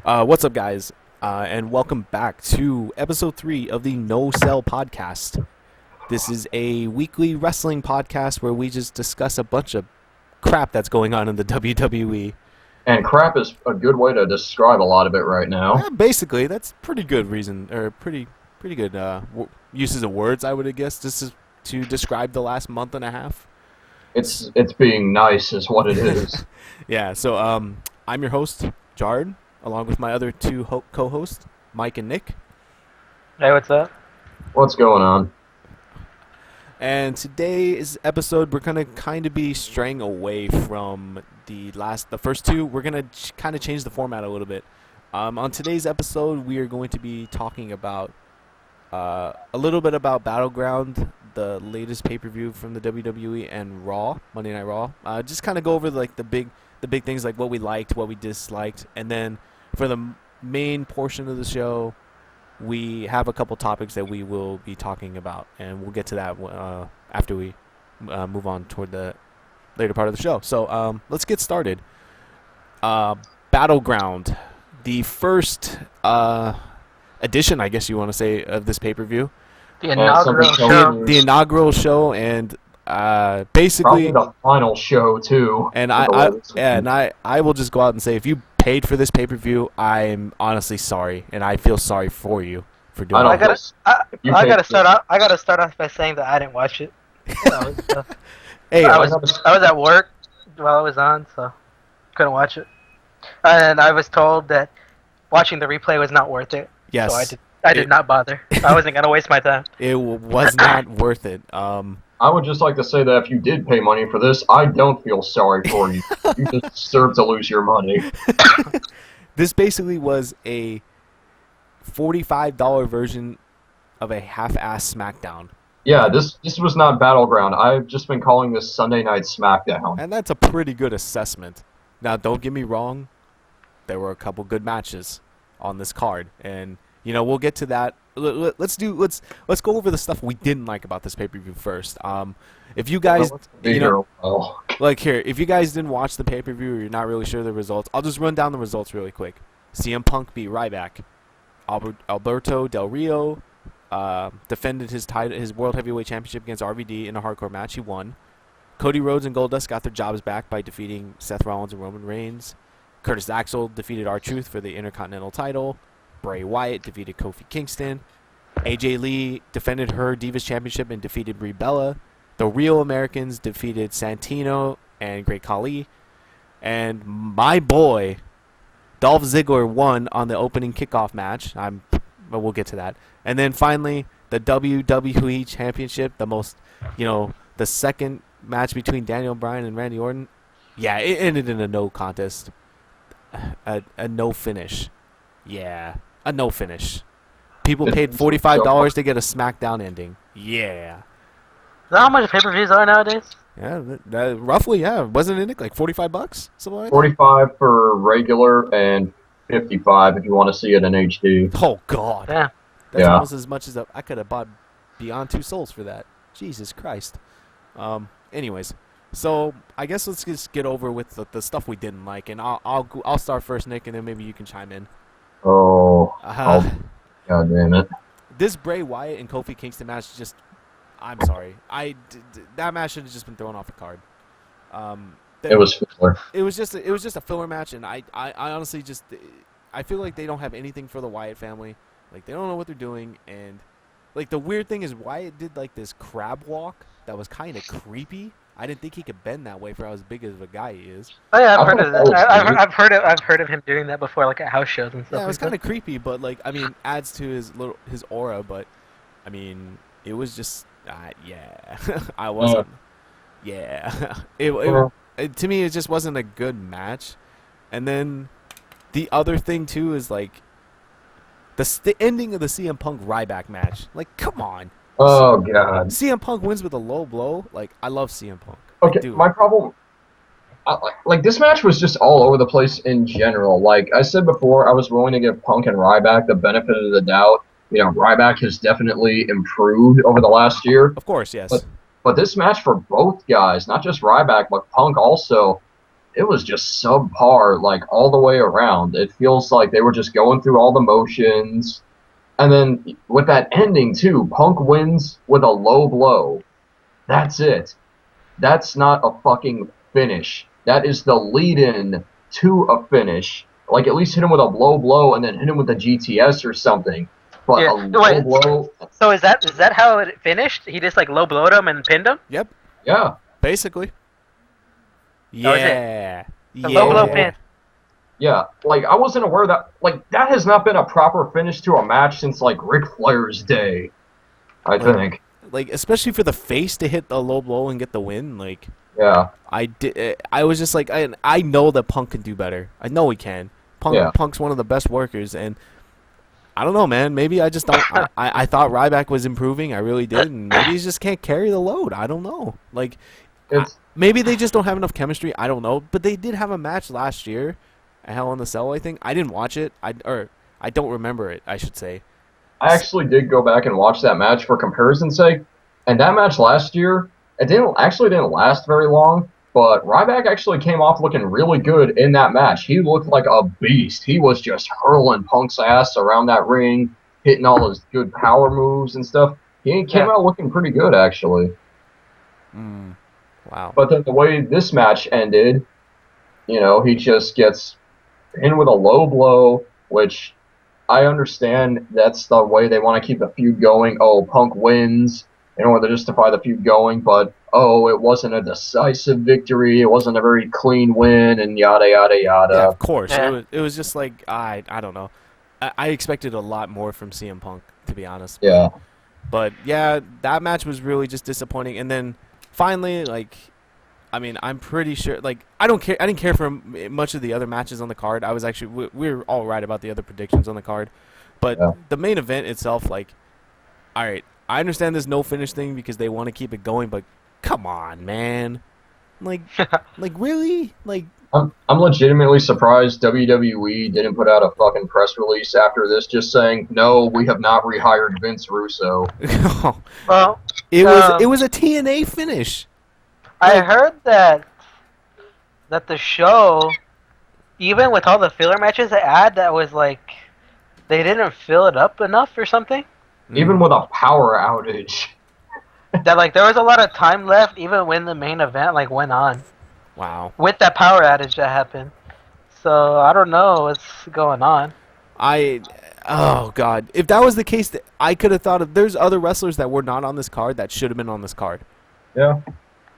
What's up, guys? And welcome back to episode 3 of the No Sell podcast. This is a weekly wrestling podcast where we just discuss a bunch of crap that's going on in the WWE. And crap is a good way to describe a lot of it right now. Yeah, basically, that's pretty good reason, or pretty good uses of words, I would guess, just to describe the last month and a half. It's being nice is what it is. Yeah, so I'm your host, Jared, along with my other two co-hosts, Mike and Nick. Hey, what's up? What's going on? And today's episode, we're gonna kind of be straying away from the first two. We're gonna kind of change the format a little bit. On today's episode, we are going to be talking about a little bit about Battleground, the latest pay-per-view from the WWE, and Raw, Monday Night Raw. Just kind of go over like the big things, like what we liked, what we disliked, and then for the main portion of the show, we have a couple topics that we will be talking about, and we'll get to that after we move on toward the later part of the show. So let's get started. Battleground, the first edition, I guess you want to say, of this pay-per-view. The inaugural show. The inaugural show, and basically probably the final show too. And I will just go out and say, if you paid for this pay-per-view, I'm honestly sorry, and I feel sorry for you for doing it. I gotta start off by saying that I didn't watch it. Hey, I was at work while it was on, so couldn't watch it. And I was told that watching the replay was not worth it. Yes. So I did not bother. I wasn't gonna waste my time. It was not worth it. I would just like to say that if you did pay money for this, I don't feel sorry for you. You just deserve to lose your money. This basically was a $45 version of a half-ass SmackDown. Yeah, this was not Battleground. I've just been calling this Sunday Night SmackDown. And that's a pretty good assessment. Now, don't get me wrong. There were a couple good matches on this card, and we'll get to that. Let's go over the stuff we didn't like about this pay-per-view first. If you guys, if you guys didn't watch the pay-per-view or you're not really sure of the results, I'll just run down the results really quick. CM Punk beat Ryback. Alberto Del Rio defended his World Heavyweight Championship against RVD in a hardcore match. He won. Cody Rhodes and Goldust got their jobs back by defeating Seth Rollins and Roman Reigns. Curtis Axel defeated R-Truth for the Intercontinental title. Bray Wyatt defeated Kofi Kingston. AJ Lee defended her Divas Championship and defeated Brie Bella. The Real Americans defeated Santino and Great Khali. And my boy, Dolph Ziggler, won on the opening kickoff match. But we'll get to that. And then finally, the WWE Championship, the second match between Daniel Bryan and Randy Orton. Yeah, it ended in a no contest. A no finish. Yeah, a no finish. People paid $45 to get a SmackDown ending. Yeah. Is that how much pay-per-views are nowadays? Yeah, roughly, yeah. Wasn't it like $45? Something like that? 45 for regular and 55 if you want to see it in HD. Oh, God. Yeah. That's almost as much as I could have bought Beyond Two Souls for that. Jesus Christ. Anyways, so I guess let's just get over with the stuff we didn't like, and I'll start first, Nick, and then maybe you can chime in. God damn it. This Bray Wyatt and Kofi Kingston match I'm sorry. That match should have just been thrown off the card. It was filler. It was just a filler match, and I honestly I feel like they don't have anything for the Wyatt family. Like, they don't know what they're doing, and like the weird thing is Wyatt did like this crab walk that was kind of creepy. I didn't think he could bend that way for how big of a guy he is. Oh yeah, I've heard of that. I've heard of him doing that before, like at house shows and stuff. Yeah, it was kind of creepy, but like, I mean, adds to his aura. But I mean, it was just yeah, I wasn't. Yeah, it to me it just wasn't a good match. And then the other thing too is like the ending of the CM Punk Ryback match. Like, come on. Oh, God. CM Punk wins with a low blow. Like, I love CM Punk. Okay, my problem... like, this match was just all over the place in general. Like I said before, I was willing to give Punk and Ryback the benefit of the doubt. Ryback has definitely improved over the last year. Of course, yes. But this match for both guys, not just Ryback, but Punk also, it was just subpar, like all the way around. It feels like they were just going through all the motions. And then with that ending too, Punk wins with a low blow. That's it. That's not a fucking finish. That is the lead-in to a finish. Like at least hit him with a low blow and then hit him with a GTS or something. But Yeah. a low blow, So is that how it finished? He just like low blowed him and pinned him? Yep, yeah. basically. That was it. Yeah. The low blow Yeah. pin. Yeah, like I wasn't aware that has not been a proper finish to a match since like Ric Flair's day. I think. Like especially for the face to hit the low blow and get the win. Like Yeah. I was just like I know that Punk can do better. I know he can. Punk's one of the best workers, and I don't know, man. Maybe I just don't. I thought Ryback was improving. I really did, and maybe he just can't carry the load. I don't know. Like maybe they just don't have enough chemistry. I don't know. But they did have a match last year at Hell in the Cell, I think. I didn't watch it. I don't remember it, I should say. I actually did go back and watch that match for comparison's sake, and that match last year, it didn't last very long, but Ryback actually came off looking really good in that match. He looked like a beast. He was just hurling Punk's ass around that ring, hitting all his good power moves and stuff. He came out looking pretty good, actually. Wow. But then the way this match ended, he just gets in with a low blow, which I understand that's the way they want to keep the feud going. Oh, Punk wins in order to justify the feud going, but it wasn't a decisive victory. It wasn't a very clean win, and yada yada yada. Yeah, of course. Yeah. It was just like I don't know. I expected a lot more from CM Punk, to be honest. Yeah. But yeah, that match was really just disappointing. And then finally, like, I mean, I'm pretty sure. Like, I don't care. I didn't care for much of the other matches on the card. I was actually we were all right about the other predictions on the card, but the main event itself, like, all right, I understand there's no finish thing because they want to keep it going, but come on, man, like really, like. I'm legitimately surprised WWE didn't put out a fucking press release after this, just saying no, we have not rehired Vince Russo. Well, it was a TNA finish. I heard that the show, even with all the filler matches they had, that was like they didn't fill it up enough or something. Even with a power outage. That like there was a lot of time left, even when the main event like went on. Wow. With that power outage that happened. So I don't know what's going on. Oh god, if that was the case, I could have thought of. There's other wrestlers that were not on this card that should have been on this card. Yeah.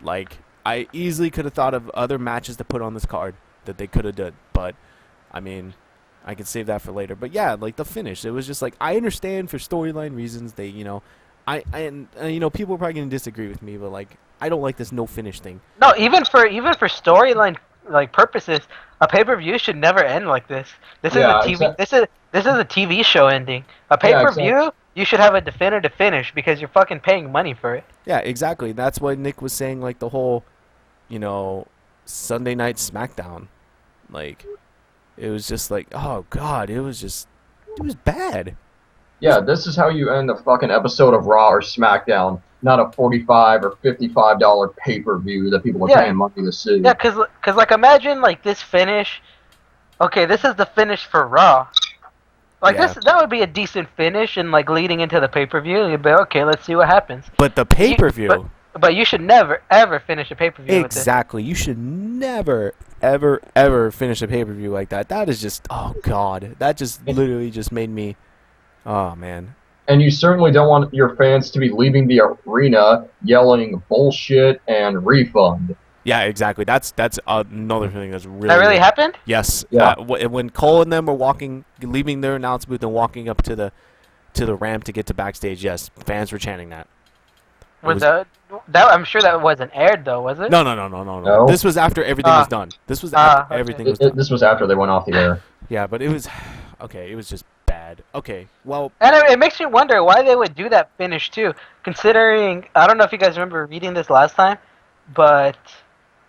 Like, I easily could have thought of other matches to put on this card that they could have done, but I mean, I could save that for later. But yeah, like the finish, it was just like I understand for storyline reasons they, people are probably gonna disagree with me, but like I don't like this no finish thing. No, even for storyline like purposes, a pay-per-view should never end like this. This is a TV. This is a TV show ending. A pay-per-view, you should have a definitive finish because you're fucking paying money for it. Yeah, exactly. That's why Nick was saying like the whole, Sunday Night SmackDown, like it was just like, oh god, it was bad. Yeah, this is how you end a fucking episode of Raw or SmackDown, not a $45 or $55 pay-per-view that people are paying money to see. Yeah, cause like imagine like this finish. Okay, this is the finish for Raw. Like that would be a decent finish, and like leading into the pay-per-view, you'd be okay. Let's see what happens. But the pay-per-view. But you should never ever finish a pay-per-view. Exactly. You should never ever ever finish a pay-per-view like that. That is just god. That just literally just made me. Oh man. And you certainly don't want your fans to be leaving the arena yelling bullshit and refund. Yeah, exactly. That's another thing that's really. That really happened? Yes. Yeah. When Cole and them were leaving their announce booth and walking up to the ramp to get to backstage, yes, fans were chanting that. That I'm sure that wasn't aired though, was it? No. This was after everything was done. This was after everything was done. This was after they went off the air. Yeah, but it was okay. It was just bad. Okay, well. And it makes me wonder why they would do that finish too, considering I don't know if you guys remember reading this last time, but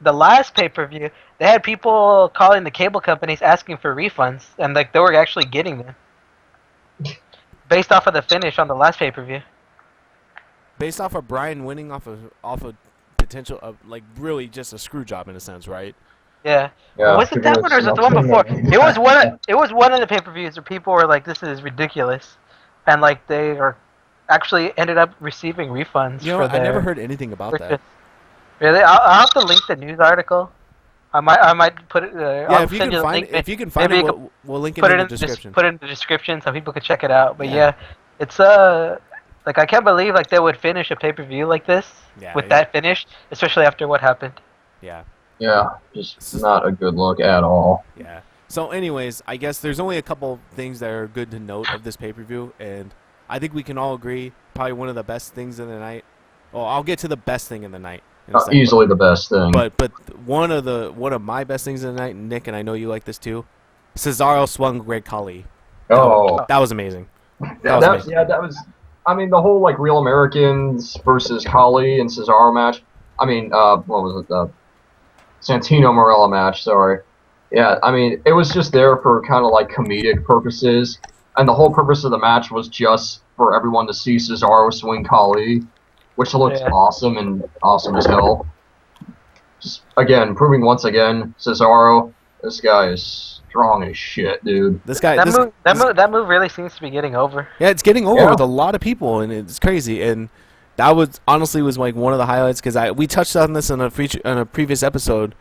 the last pay-per-view they had people calling the cable companies asking for refunds, and like they were actually getting them based off of the finish on the last pay-per-view. Based off of Brian winning off of potential of like really just a screw job in a sense, right? Yeah. Yeah, Was it people that are one or was it the not one before? saying It was one. It was one of the pay-per-views where people were like, "This is ridiculous," and like they are actually ended up receiving refunds You know, for I never their heard anything about that. purchase. Really, I'll have to link the news article. I might put it. Yeah, I'll send you the link. if you can find Maybe it, you could we'll link it put in it the in description. put it in the description so people could check it out. But Yeah. yeah, it's like I can't believe like they would finish a pay-per-view like this Yeah, with that finish, especially after what happened. Yeah. Yeah, just not a good look at all. Yeah. So, anyways, I guess there's only a couple things that are good to note of this pay-per-view, and I think we can all agree probably one of the best things in the night. Well, I'll get to the best thing in the night in a second, Easily the best thing. But one of my best things in the night, Nick, and I know you like this too. Cesaro swung Great Khali. That was amazing. That was. I mean, the whole like Real Americans versus Khali and Cesaro match. I mean, what was it? The Santino Marella match. Sorry. Yeah, I mean, it was just there for kind of like comedic purposes, and the whole purpose of the match was just for everyone to see Cesaro swing Khali, which looked awesome as hell. Just again, proving once again, Cesaro, this guy is strong as shit, dude. That move really seems to be getting over. Yeah, it's getting over with a lot of people, and it's crazy. And that was honestly like one of the highlights because we touched on this in a previous episode,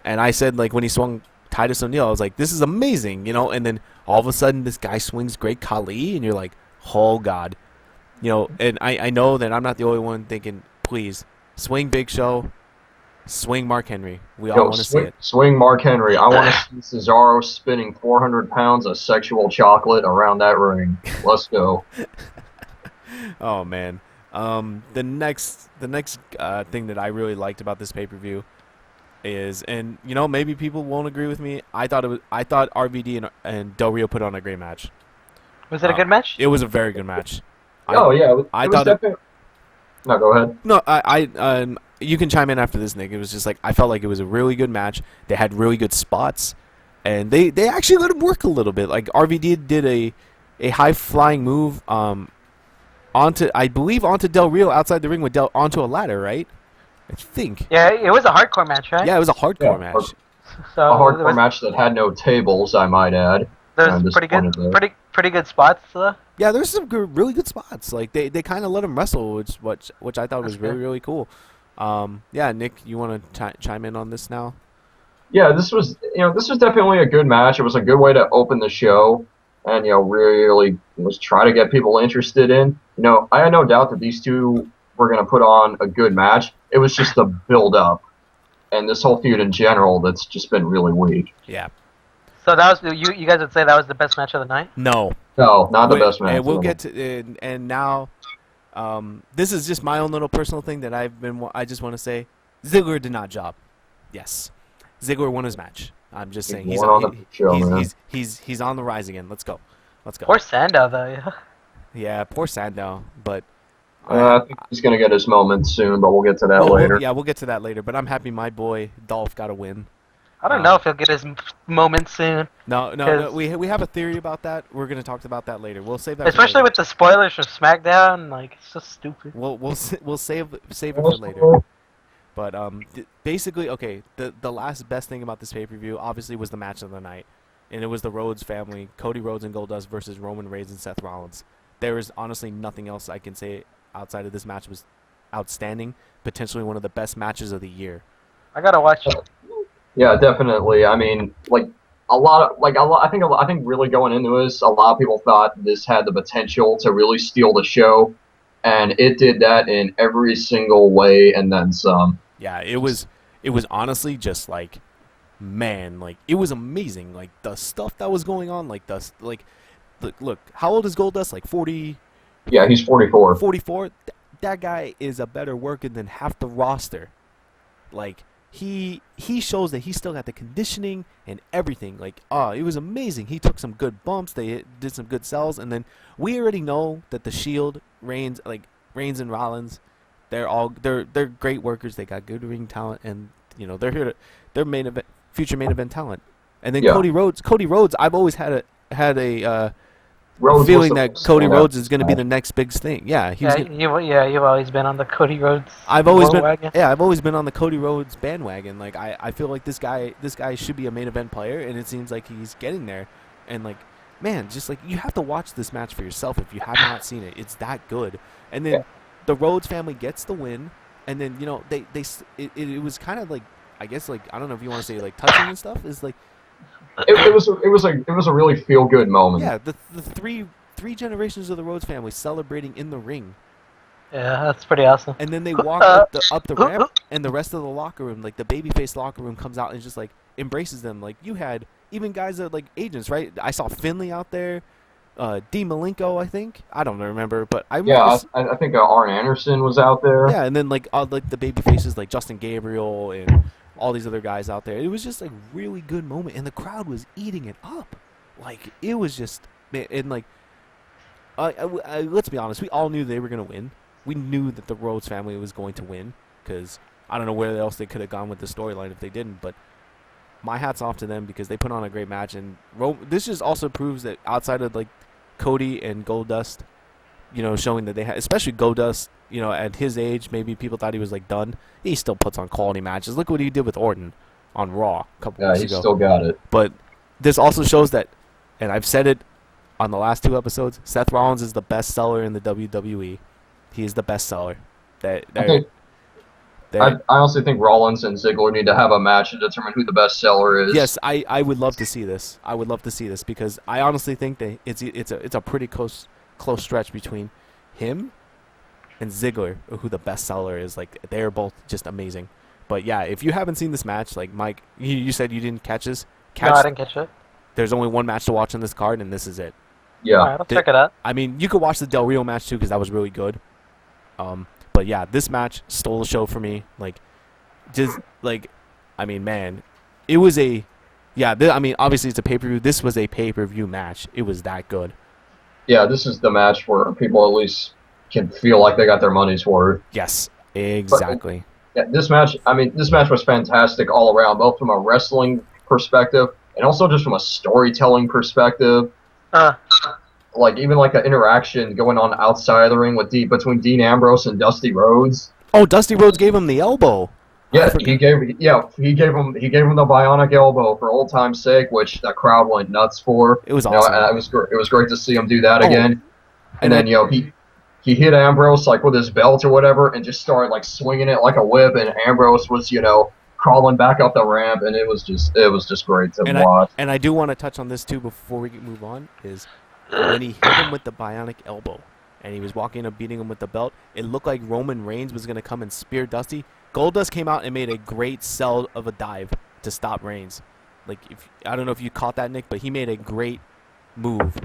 and I said like when he swung Titus O'Neil, I was like, this is amazing, you know. And then all of a sudden, this guy swings Great Khali, and you're like, oh god, you know. And I know that I'm not the only one thinking, please swing Big Show. Swing Mark Henry. We all want to see it. Swing Mark Henry. I want to see Cesaro spinning 400 pounds of sexual chocolate around that ring. Let's go. Oh man. The next thing that I really liked about this pay-per-view is, and you know maybe people won't agree with me. I thought RVD and Del Rio put on a great match. Was it a good match? It was a very good match. I thought definitely. No, go ahead. No, you can chime in after this, Nick. It was just like I felt like it was a really good match. They had really good spots, and they actually let him work a little bit. Like RVD did a high flying move onto Del Rio outside the ring with onto a ladder, right? I think. Yeah, it was a hardcore match, right? Yeah, it was a hardcore match. So a hardcore match that had no tables, I might add. There's pretty good spots though. Yeah, there's some really good spots. Like they kind of let him wrestle, which I thought was really cool. Yeah, Nick, you want to chime in on this now? Yeah, this was definitely a good match. It was a good way to open the show, and really was try to get people interested in. I had no doubt that these two were going to put on a good match. It was just the build up, and this whole feud in general that's just been really weak. Yeah. So that was you guys would say that was the best match of the night? No, not the best match. And we'll get to and now. This is just my own little personal thing that I just want to say. Ziggler did not job. Yes. Ziggler won his match. I'm just saying he's on the rise again. Let's go. Poor Sandow though, yeah. Yeah, poor Sandow, but I think he's gonna get his moment soon, but we'll get to that later. We'll get to that later. But I'm happy my boy Dolph got a win. I don't know if he'll get his moment soon. No. We have a theory about that. We're gonna talk about that later. We'll save that. Especially with the spoilers from SmackDown, like it's so stupid. We'll save it for later. But basically, okay. The last best thing about this pay-per-view obviously was the match of the night, and it was the Rhodes family, Cody Rhodes and Goldust versus Roman Reigns and Seth Rollins. There is honestly nothing else I can say outside of this match was outstanding. Potentially one of the best matches of the year. I gotta watch it. Yeah, definitely. I mean, I think really going into this, a lot of people thought this had the potential to really steal the show, and it did that in every single way and then some. Yeah, it was honestly just like, man, like it was amazing. Like the stuff that was going on, look, how old is Goldust? Like 40? Yeah, he's 44. 44. That guy is a better worker than half the roster. Like. He shows that he still got the conditioning and everything. Like, it was amazing. He took some good bumps. They did some good sells, and then we already know that the Shield, Reigns and Rollins, they're great workers. They got good ring talent, and they're here they're future main event talent. And then Cody Rhodes. I've always had a Rhodes was feeling the that Cody standout Rhodes is going to be match. the next big thing. Yeah, he was. You've always been on the Cody Rhodes. I've always been. wagon. Yeah, I've always been on the Cody Rhodes bandwagon. Like I feel like this guy should be a main event player, and it seems like he's getting there. And like, man, just like you have to watch this match for yourself if you have not seen it. It's that good. And then Yeah. the Rhodes family gets the win, and then it was kind of like, I guess, like, I don't know if you want to say like touching and stuff, is like, It was a really feel good moment. yeah, the three generations of the Rhodes family celebrating in the ring. Yeah, that's pretty awesome. And then they walk up the ramp, and the rest of the locker room, like the babyface locker room, comes out and just like embraces them. Like, you had even guys that like agents, right? I saw Finley out there, D Malenko, I think. I don't remember, but I remember. Yeah, I think Arn Anderson was out there. Yeah, and then like all like the baby faces like Justin Gabriel and all these other guys out there. It was just like really good moment, and the crowd was eating it up. Like, it was just, man, and like, let's be honest, we all knew they were gonna win. We knew that the Rhodes family was going to win, because I don't know where else they could have gone with the storyline if they didn't. But my hat's off to them, because they put on a great match, and this just also proves that outside of like Cody and Goldust, showing that they had, especially Goldust, at his age, maybe people thought he was like done. He still puts on quality matches. Look what he did with Orton on Raw a couple Yeah, weeks he ago. still got it. But this also shows that, and I've said it on the last 2 episodes, Seth Rollins is the best seller in the WWE. He is the best seller. I honestly think Rollins and Ziggler need to have a match to determine who the best seller is. Yes, I would love to see this. I would love to see this, because I honestly think that it's a pretty close stretch between him and Ziggler, who the best seller is. Like, they're both just amazing. But yeah, if you haven't seen this match, like Mike, you said you didn't catch this. No, I didn't catch it. There's only one match to watch on this card, and this is it. Yeah. Alright, I'll check it out. I mean, you could watch the Del Rio match too, because that was really good. But yeah, this match stole the show for me. Like, just like, I mean, man, it was a, yeah. I mean, obviously it's a pay-per-view. This was a pay-per-view match. It was that good. Yeah, this is the match where people at least can feel like they got their money's worth. Yes, exactly. Yeah, this match was fantastic all around, both from a wrestling perspective and also just from a storytelling perspective. Like, even like an interaction going on outside of the ring between Dean Ambrose and Dusty Rhodes. Oh, Dusty Rhodes gave him the elbow. Yeah, he gave him the bionic elbow for old time's sake, which the crowd went nuts for. It was awesome. It was great to see him do that again. And then he hit Ambrose like with his belt or whatever, and just started like swinging it like a whip, and Ambrose was crawling back up the ramp, and it was just great to watch. And I do want to touch on this too before we move on, is when he hit him with the bionic elbow and he was walking up beating him with the belt, it looked like Roman Reigns was going to come and spear Dusty. Goldust came out and made a great sell of a dive to stop Reigns. Like, I don't know if you caught that, Nick, but he made a great move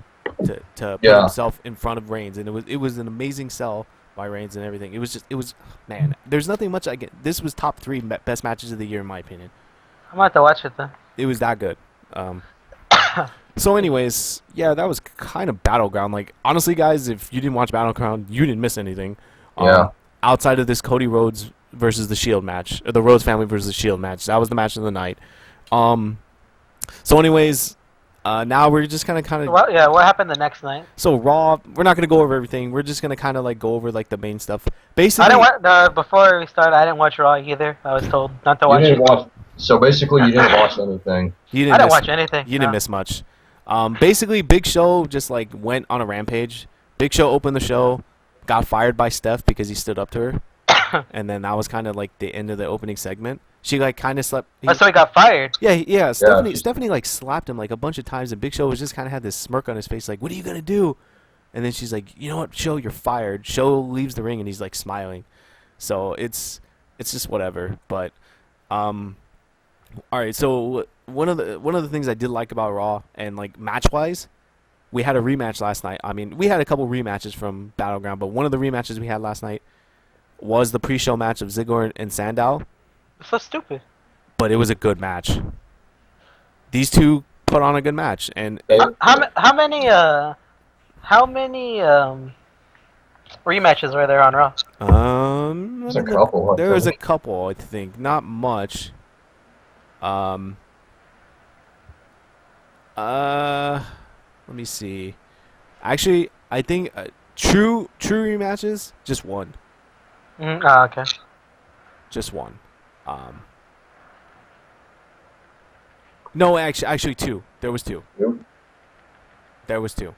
to put himself in front of Reigns, and it was an amazing sell by Reigns and everything. It was man, there's nothing much I get. This was top 3 best matches of the year in my opinion. I might have to watch it then. It was that good. So anyways, yeah, that was kind of Battleground. Like, honestly, guys, if you didn't watch Battleground, you didn't miss anything. Outside of this Cody Rhodes versus the Shield match, or the Rhodes family versus the Shield match, that was the match of the night. So anyways, now we're just kind of. Well, yeah, what happened the next night? So Raw, we're not gonna go over everything. We're just gonna kind of like go over like the main stuff. Basically, I didn't watch before we started. I didn't watch Raw either. I was told not to watch it. So basically, you didn't watch anything. I didn't watch anything. You didn't miss much. Basically, Big Show just like went on a rampage. Big Show opened the show, got fired by Steph because he stood up to her, and then that was kind of like the end of the opening segment. She like kind of slept. So he got fired. Yeah. Stephanie like slapped him like a bunch of times, and Big Show was just kind of had this smirk on his face, like, "What are you gonna do?" And then she's like, "You know what, Show, you're fired." Show leaves the ring, and he's like smiling. So it's just whatever. But all right. So one of the things I did like about Raw, and like match wise, we had a rematch last night. I mean, we had a couple rematches from Battleground, but one of the rematches we had last night was the pre-show match of Ziggler and Sandow. So stupid. But it was a good match. These two put on a good match, and how many rematches were there on Raw? There's a couple. There was a couple, I think, not much. Let me see. Actually, I think true rematches, just one. Okay. Just one. No, actually two. There was two. Yep. There was two.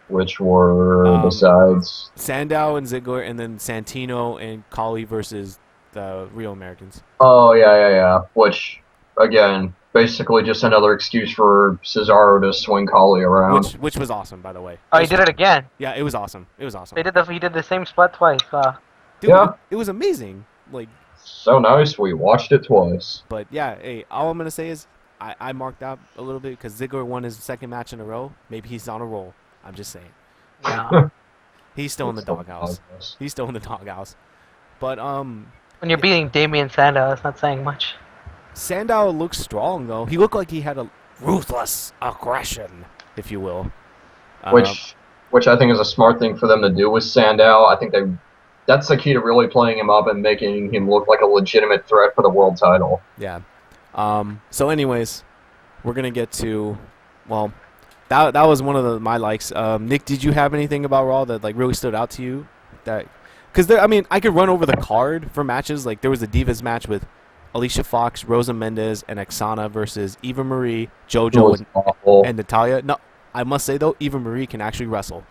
Which were Um, besides. Sandow and Ziggler, and then Santino and Kali versus the Real Americans. Oh yeah. Which again, basically just another excuse for Cesaro to swing Collie around. Which was awesome, by the way. Oh, he did it again. Yeah, it was awesome. It was awesome. He did the same spot twice. Dude, Yeah. it was amazing. Like, So nice. We watched it twice. but yeah, hey, all I'm gonna say is I marked out a little bit because Ziggler won his second match in a row. Maybe he's on a roll. I'm just saying. No. He's still in the doghouse. He's still in the doghouse. But When you're beating Damian Sandow, that's not saying much. Sandow looks strong though. He looked like he had a ruthless aggression, if you will. Which I think is a smart thing for them to do with Sandow. I think that's the key to really playing him up and making him look like a legitimate threat for the world title. Yeah. So anyways, we're gonna get to, well, that was one of my likes. Nick, did you have anything about Raw that like really stood out to you? Because I mean, I could run over the card for matches. Like there was a Divas match with Alicia Fox, Rosa Mendez, and Oksana versus Eva Marie, JoJo, and Natalia. No, I must say though, Eva Marie can actually wrestle.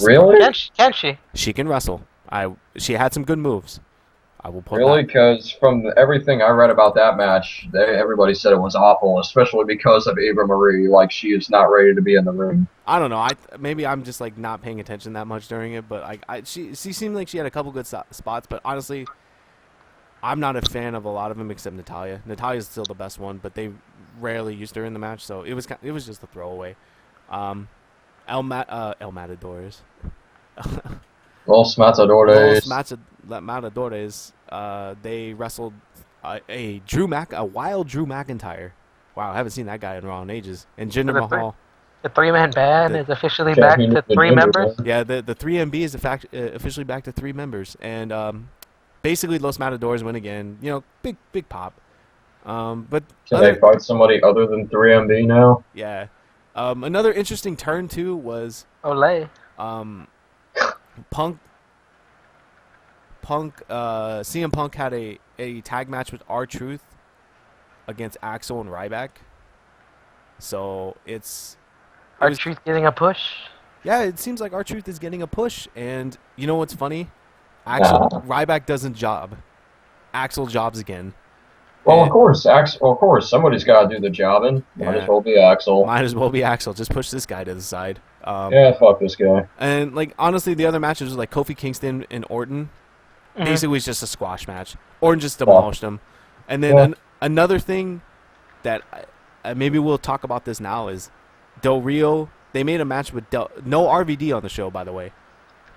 Really? Can she? She can wrestle. She had some good moves. I will put Really? that. Because from everything I read about that match, everybody said it was awful, especially because of Eva Marie. Like, she is not ready to be in the ring. I don't know. Maybe I'm just like not paying attention that much during it, but she seemed like she had a couple good spots. But honestly, I'm not a fan of a lot of them except Natalia. Natalia's still the best one, but they rarely used her in the match, so it was just a throwaway. El Matadores. Los Matadores. Matadores. They wrestled a wild Drew McIntyre. Wow, I haven't seen that guy in Raw in ages. And Jinder Mahal. The three-man band is officially back to three members. Yeah, the 3MB is officially back to 3 members, and basically Los Matadores win again. You know, big pop. But can they fight somebody other than 3MB now? Yeah. Another interesting turn too was Olay. CM Punk had a tag match with R-Truth against Axel and Ryback. So R-Truth getting a push. Yeah, it seems like R-Truth is getting a push, and you know what's funny? Ryback doesn't job. Axel jobs again. Well, of course, somebody's got to do the jobbing. Might as well be Axel. Might as well be Axel. Just push this guy to the side. Yeah, fuck this guy. And like honestly, the other matches was like Kofi Kingston and Orton. Basically, was just a squash match. Orton just demolished him. And then another thing that maybe we'll talk about this now is Del Rio. They made a match with no RVD on the show, by the way.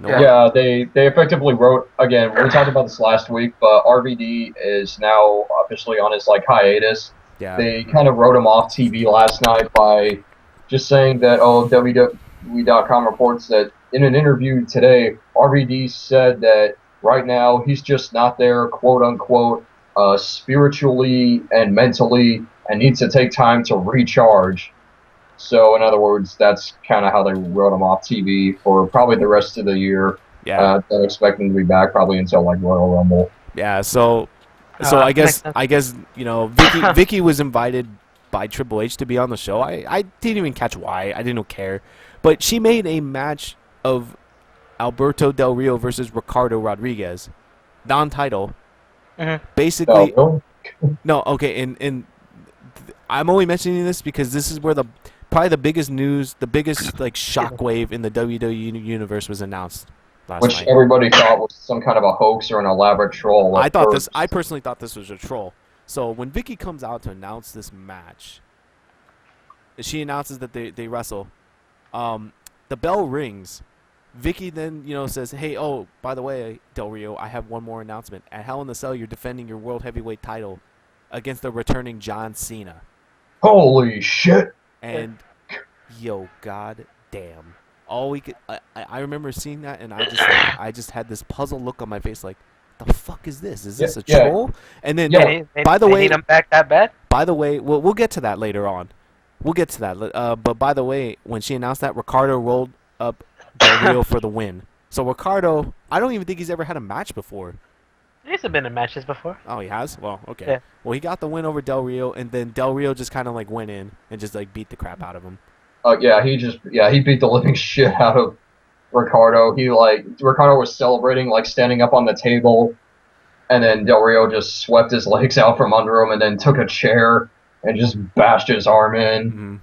Yeah, they effectively wrote, again, we talked about this last week, but RVD is now officially on his hiatus. Yeah. They kind of wrote him off TV last night by just saying that, WWE.com reports that in an interview today, RVD said that right now he's just not there, quote unquote, spiritually and mentally, and needs to take time to recharge. So, in other words, that's kind of how they wrote him off TV for probably the rest of the year. Yeah. They're expecting to be back probably until Royal Rumble. Yeah. So I guess Vicky was invited by Triple H to be on the show. I didn't even catch why. I didn't care, but she made a match of Alberto Del Rio versus Ricardo Rodriguez, non-title. Basically, no. Okay, and I'm only mentioning this because this is where probably the biggest news, the biggest shockwave in the WWE universe was announced last night. Which everybody thought was some kind of a hoax or an elaborate troll. I personally thought this was a troll. So when Vicky comes out to announce this match, she announces that they wrestle. The bell rings. Vicky then says, "Hey, oh, by the way, Del Rio, I have one more announcement. At Hell in the Cell, you're defending your World Heavyweight title against the returning John Cena." Holy shit! And god damn! I remember seeing that, and I just had this puzzled look on my face, like, the fuck is this? Is this a troll? And then, by the way, need him back that bad? By the way, we'll get to that later on. We'll get to that. But by the way, when she announced that, Ricardo rolled up Del Rio for the win. So Ricardo, I don't even think he's ever had a match before. He's been in matches before. Oh, he has? Well, okay. Yeah. Well, he got the win over Del Rio, and then Del Rio just kind of like went in and just like beat the crap out of him. He beat the living shit out of Ricardo. Ricardo was celebrating, like standing up on the table, and then Del Rio just swept his legs out from under him, and then took a chair and just bashed his arm in. Mm-hmm.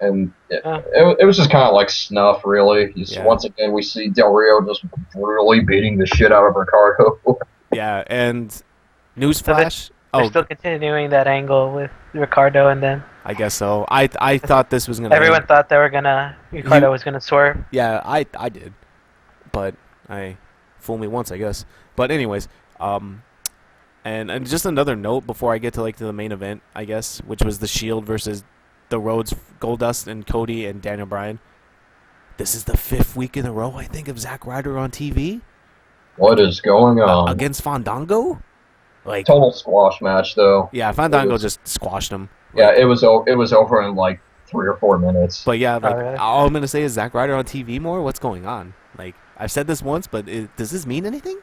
And it was just kind of like snuff, really. Yeah. Once again, we see Del Rio just brutally beating the shit out of Ricardo. Yeah, and newsflash. They're still continuing that angle with Ricardo and them. I guess so. I thought this was gonna. Everyone thought Ricardo was gonna swerve. Yeah, I did, but fool me once, I guess. But anyways, and just another note before I get to the main event, I guess, which was the Shield versus the Rhodes, Goldust, and Cody and Daniel Bryan. This is the 5th week in a row, I think, of Zack Ryder on TV. What is going on? Against Fandango? Total squash match, though. Yeah, Fandango just squashed him. Yeah, it was over in like 3 or 4 minutes. But yeah, really? all I'm gonna say is Zack Ryder on TV more. What's going on? I've said this once, but does this mean anything?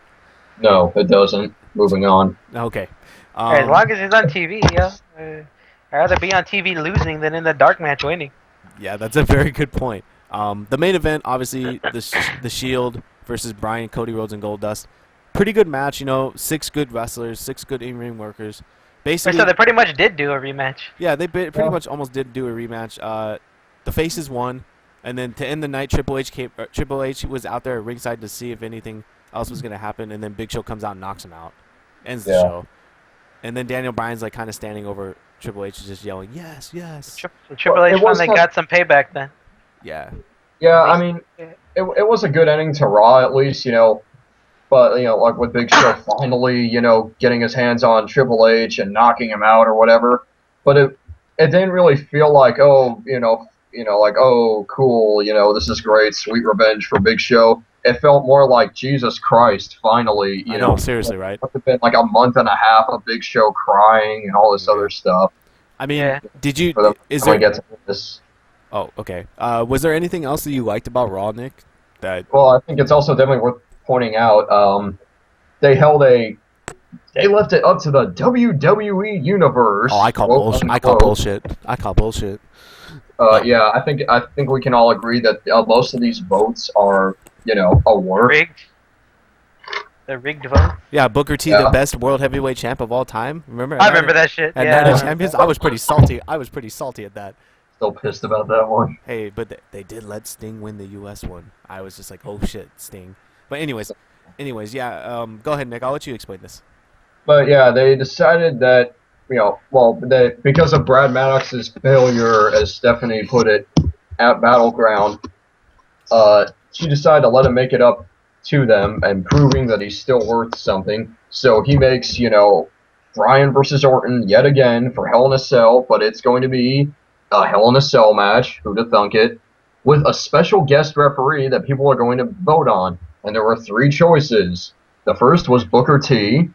No, it doesn't. Moving on. Okay. As long as he's on TV, yeah. I'd rather be on TV losing than in the dark match winning. Yeah, that's a very good point. The main event, obviously, the Shield versus Bryan, Cody Rhodes, and Goldust. Pretty good match, 6 good wrestlers, 6 good in-ring workers. Basically, so they pretty much did do a rematch. Yeah, they pretty much almost did do a rematch. The Faces won, and then to end the night, Triple H was out there at ringside to see if anything else was going to happen, and then Big Show comes out and knocks him out. Ends the show. And then Daniel Bryan's kind of standing over Triple H, just yelling, "Yes, yes." Triple H finally got some payback then. Yeah. Yeah, I mean, it was a good ending to Raw, at least, But, like with Big Show finally, getting his hands on Triple H and knocking him out or whatever. But it didn't really feel like, oh, cool, this is great, sweet revenge for Big Show. It felt more like, Jesus Christ, finally, I know, seriously, right? It's been like a month and a half of Big Show crying and all this other stuff. I mean, did you? Is there? Get to this. Oh, okay. Was there anything else that you liked about Raw, Nick? Well, I think it's also definitely worth pointing out. They left it up to the WWE universe. Oh, I call bullshit. I call bullshit. Yeah, I think we can all agree that most of these votes are, a work. Rigged. The rigged vote. Yeah, Booker T, the best world heavyweight champ of all time. Remember? I remember that shit. At Night of Champions, I was pretty salty. At that. Still pissed about that one. Hey, but they did let Sting win the U.S. one. I was just like, oh shit, Sting. But anyways, yeah. Go ahead, Nick. I'll let you explain this. But yeah, they decided that because of Brad Maddox's failure, as Stephanie put it, at Battleground, she decided to let him make it up to them and proving that he's still worth something. So he makes, Bryan versus Orton yet again for Hell in a Cell, but it's going to be a Hell in a Cell match, who'da thunk it, with a special guest referee that people are going to vote on. And there were 3 choices. The first was Booker T.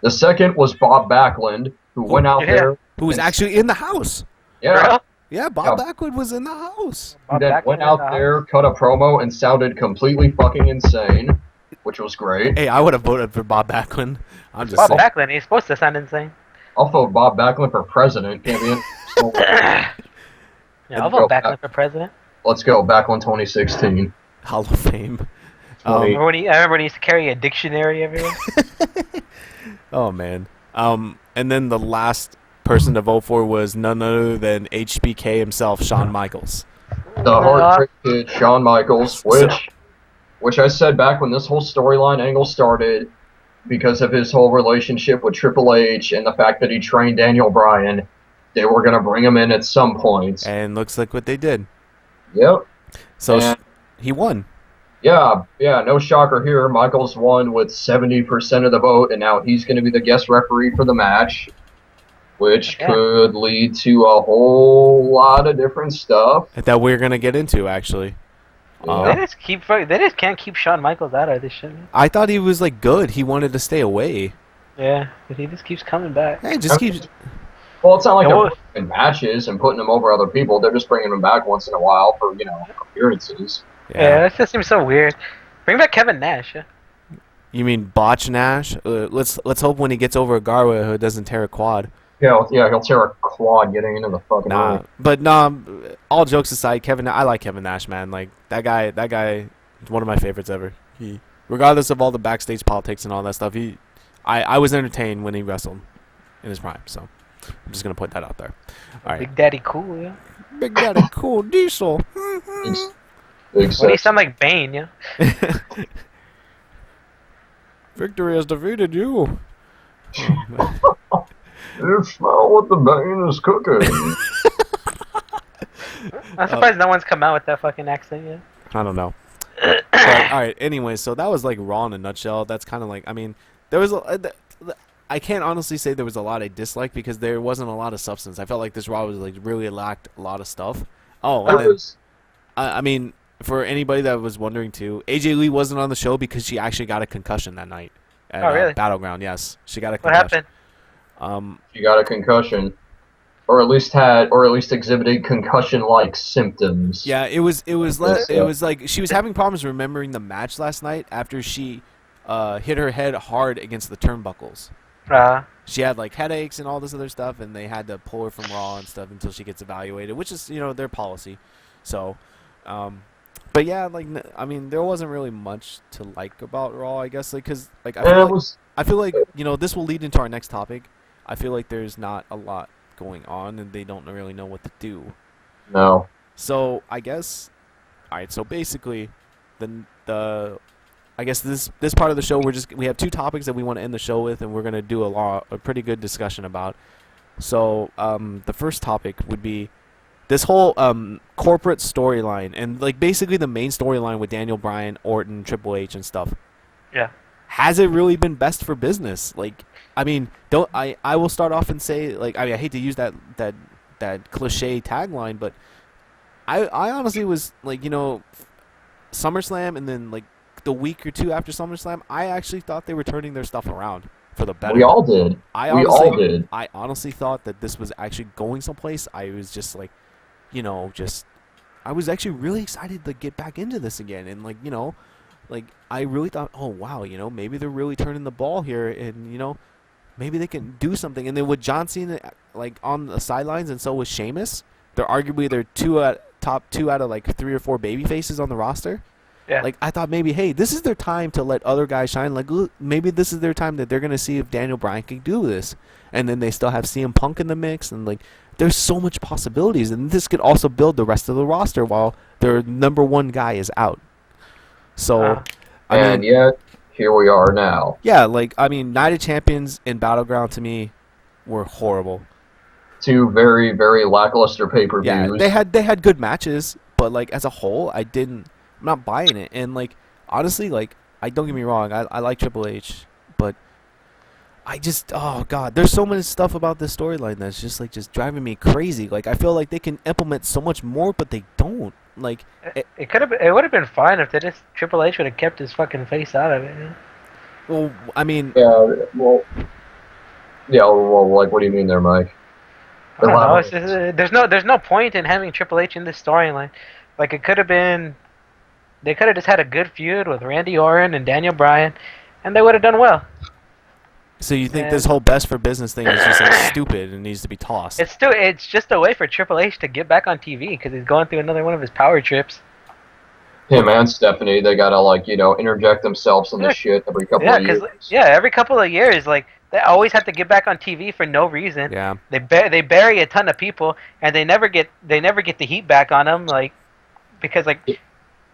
The second was Bob Backlund, who went out there. Who was actually in the house. Yeah. Yeah, Bob Backlund was in the house. He then went out there, cut a promo, and sounded completely fucking insane, which was great. Hey, I would have voted for Bob Backlund. I'm just Bob saying. Backlund, he's supposed to sound insane. I'll vote Bob Backlund for president. Can't be in. Yeah, I'll vote Backlund for president. Let's go. Backlund 2016. Hall of Fame. I remember when he used to carry a dictionary everywhere. Oh, man. And then the last person to vote for was none other than HBK himself, Shawn Michaels. The Hard Trick Kid, Shawn Michaels, which I said back when this whole storyline angle started, because of his whole relationship with Triple H and the fact that he trained Daniel Bryan, they were going to bring him in at some point. And looks like what they did. Yep. So he won. Yeah, no shocker here. Michaels won with 70% of the vote, and now he's going to be the guest referee for the match, which could lead to a whole lot of different stuff that we're going to get into, actually. They just can't keep Shawn Michaels out of this shit. I thought he was good. He wanted to stay away. Yeah, but he just keeps coming back. Hey, just keeps. Well, it's not like they're putting in matches and putting him over other people. They're just bringing him back once in a while for appearances. Yeah, that just seems so weird. Bring back Kevin Nash. Yeah. You mean Botch Nash? Let's hope when he gets over Garwa, it doesn't tear a quad. Yeah, he'll tear a quad getting into the fucking Nah, ring. but nah. All jokes aside, I like Kevin Nash, man. Like that guy is one of my favorites ever. Regardless of all the backstage politics and all that stuff, I was entertained when he wrestled in his prime. So I'm just gonna put that out there. All right, Big Daddy Cool. Yeah. Big Daddy, cool Diesel. Big What do you sex. sound like Bane? Yeah. Victory has defeated you. You smell what the Bane is cooking. I'm surprised no one's come out with that fucking accent yet. I don't know. But, all right. Anyway, so that was like Raw in a nutshell. That's kind of like, I mean, there was I can't honestly say there was a lot I disliked because there wasn't a lot of substance. I felt like this Raw was like really lacked a lot of stuff. Oh, and then I mean, for anybody that was wondering too, AJ Lee wasn't on the show because she actually got a concussion that night at Oh, really? Battleground. Yes, she got a What concussion. happened? She got a concussion, or at least exhibited concussion-like symptoms. Yeah, it was like she was having problems remembering the match last night after she hit her head hard against the turnbuckles. She had like headaches and all this other stuff, and they had to pull her from Raw and stuff until she gets evaluated, which is their policy. So, but yeah, like I mean, there wasn't really much to like about Raw, I guess, like because like I feel like this will lead into our next topic. I feel like there's not a lot going on, and they don't really know what to do. No. So I guess, all right. So basically, the I guess this part of the show we have two topics that we want to end the show with, and we're gonna do a pretty good discussion about. So the first topic would be this whole corporate storyline, and like basically the main storyline with Daniel Bryan, Orton, Triple H, and stuff. Yeah. Has it really been best for business? Like, I mean, I will start off and say, like, I mean, I hate to use that cliche tagline, but I honestly was like, SummerSlam and then like the week or two after SummerSlam, I actually thought they were turning their stuff around for the better. We all did. I honestly thought that this was actually going someplace. I was just like, I was actually really excited to get back into this again, and like I really thought, oh wow, maybe they're really turning the ball here, and maybe they can do something. And then with John Cena like on the sidelines, and so was Sheamus, they're arguably top two out of like 3 or 4 baby faces on the roster. Yeah. Like I thought maybe, hey, this is their time to let other guys shine. Like look, maybe this is their time that they're gonna see if Daniel Bryan can do this. And then they still have CM Punk in the mix, and like there's so much possibilities, and this could also build the rest of the roster while their number one guy is out. So, Yet here we are now. Yeah, like I mean, Night of Champions and Battleground to me were horrible. 2 very, very lackluster pay-per-views. Yeah, they had good matches, but like as a whole, I'm not buying it. And like honestly, like I don't get me wrong, I like Triple H, but I just there's so much stuff about this storyline that's just driving me crazy. Like I feel like they can implement so much more, but they don't. Like it would have been fine if Triple H would have kept his fucking face out of it. You know? Well, I mean, well, like what do you mean there, Mike? I don't know. It's just, there's no point in having Triple H in this storyline. Like it could have been, they could have just had a good feud with Randy Orton and Daniel Bryan, and they would have done well. So you think this whole best for business thing is just like stupid and needs to be tossed? It's just a way for Triple H to get back on TV because he's going through another one of his power trips. Him and Stephanie, they gotta interject themselves in the shit every couple of years. Every couple of years, like they always have to get back on TV for no reason. Yeah. They bury a ton of people, and they never get the heat back on them, like because like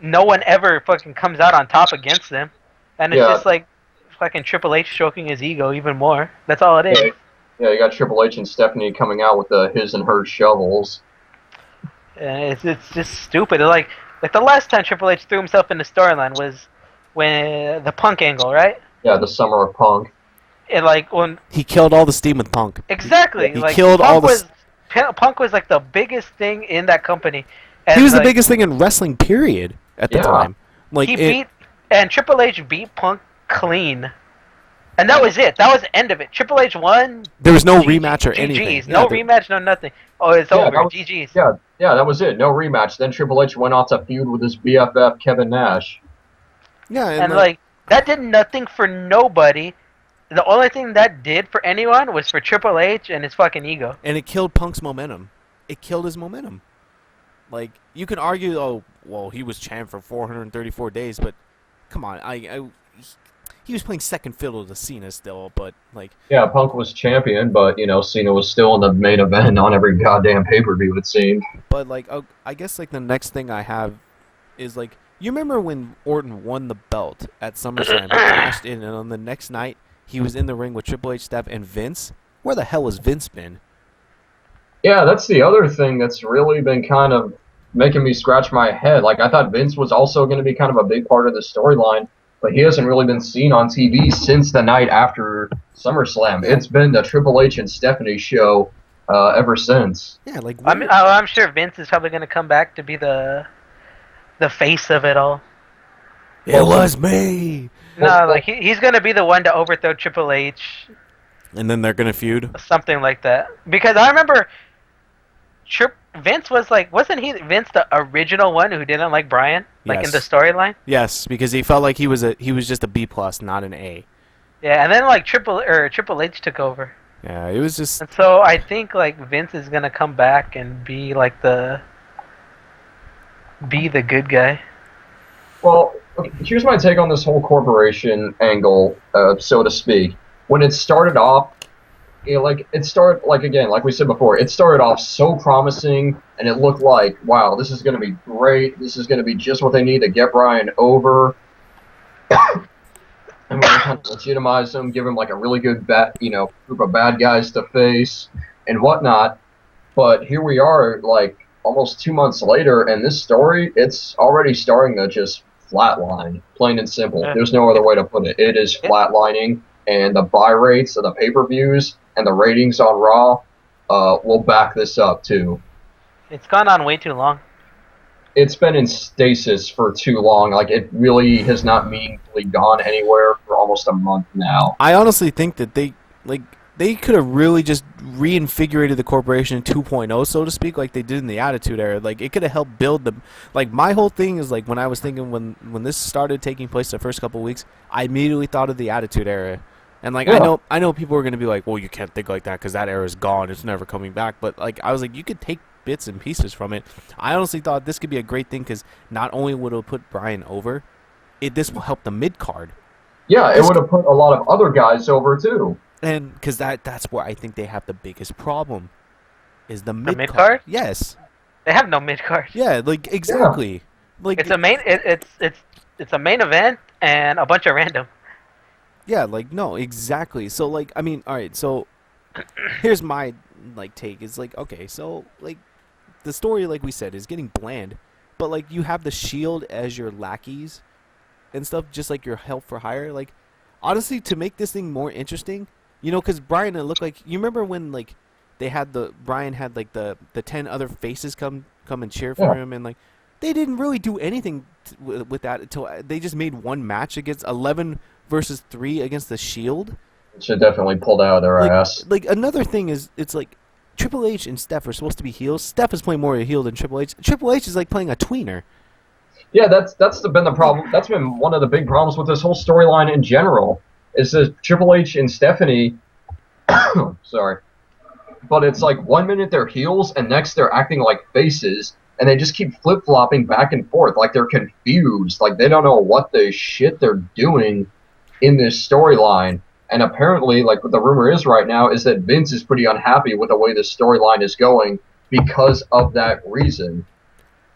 no one ever fucking comes out on top against them, and it's just like fucking Triple H stroking his ego even more. That's all it is. Yeah, you got Triple H and Stephanie coming out with the his and her shovels. It's just stupid. Like the last time Triple H threw himself in the storyline was when the Punk angle, right? Yeah, the Summer of Punk. And like when he killed all the steam with Punk. Exactly. He killed Punk all the. Punk was like the biggest thing in that company. And he was the biggest thing in wrestling, period, at the time. Like and Triple H beat Punk clean. And that was it. That was the end of it. Triple H won. There was no rematch or anything. GG's. No rematch, no nothing. Oh, it's over. GG's. Yeah, Yeah, that was it. No rematch. Then Triple H went on to feud with his BFF Kevin Nash. Yeah, And like that did nothing for nobody. The only thing that did for anyone was for Triple H and his fucking ego. and it killed Punk's momentum. It killed his momentum. Like, you can argue, oh, well, he was champ for 434 days, but come on, he was playing second fiddle to Cena still, but like, Yeah, Punk was champion, but Cena was still in the main event on every goddamn pay-per-view, it seemed. but like, I guess like the next thing I have is like, you remember when Orton won the belt at SummerSlam, he cashed in, and on the next night he was in the ring with Triple H, Steph, and Vince. Where the hell has Vince been? Yeah, that's the other thing that's really been kind of making me scratch my head. Like, I thought Vince was also going to be kind of a big part of the storyline, but he hasn't really been seen on TV since the night after SummerSlam. It's been the Triple H and Stephanie show ever since. Yeah, like I'm sure Vince is probably gonna come back to be the face of it all. it was me, No, like he's gonna be the one to overthrow Triple H, and then they're gonna feud. something like that. Because I remember Vince was like, wasn't he Vince the original one who didn't like Bryan, like in the Yes. storyline? Yes, because he felt like he was just a B plus, not an A. Yeah, and then like Triple H took over, Yeah, it was just and so I think like Vince is gonna come back and be like the good guy. Well, okay, here's my take on this whole corporation angle, so to speak. When it started off, like we said before, it started off so promising, and it looked like, wow, this is going to be great. This is going to be just what they need to get Bryan over. And we're going to kind of legitimize him, give him like a really good group of bad guys to face and whatnot. But here we are, like almost 2 months later, and this story, it's already starting to just flatline, plain and simple. There's no other way to put it. It is flatlining, and the buy rates of the pay-per-views and the ratings on Raw will back this up too. It's gone on way too long. It's been in stasis for too long. Like, it really has not meaningfully gone anywhere for almost a month now. I honestly think that they could have really just reinvigorated the corporation 2.0, so to speak, like they did in the Attitude Era. Like, it could have helped build them. Like, my whole thing is, like, when I was thinking when this started taking place the first couple of weeks, I immediately thought of the Attitude Era. And, like, Yeah. I know people are going to be like, well, you can't think like that because that era is gone. It's never coming back. But, like, I was like, you could take bits and pieces from it. I honestly thought this could be a great thing because not only would it put Bryan over, this will help the mid-card. Yeah, it would have put a lot of other guys over too. And because that's where I think they have the biggest problem is the mid-card. mid-card? Yes. They have no mid card. Yeah, like, exactly. Like, It's a main. It's a main event and a bunch of random. yeah, like, no, exactly. So, like, I mean, all right, so here's my, like, take. Is like, okay, so, like, the story, like we said, is getting bland. But, like, you have the Shield as your lackeys and stuff, just like your help for hire. Like, honestly, to make this thing more interesting, because Bryan, it looked like, you remember when, like, Bryan had, like, the 10 other faces come and cheer for him, and, like, they didn't really do anything with that until they just made one match against 11 versus 3 against the Shield. Should definitely pulled out of their ass. Like, another thing is, it's like Triple H and Steph are supposed to be heels. Steph is playing more of a heel than Triple H. Triple H is like playing a tweener. Yeah, that's been the problem. That's been one of the big problems with this whole storyline in general. Is that Triple H and Stephanie? Sorry, but it's like 1 minute they're heels and next they're acting like faces, and they just keep flip flopping back and forth. Like, they're confused. Like, they don't know what the shit they're doing in this storyline. And apparently, like, what the rumor is right now is that Vince is pretty unhappy with the way the storyline is going because of that reason.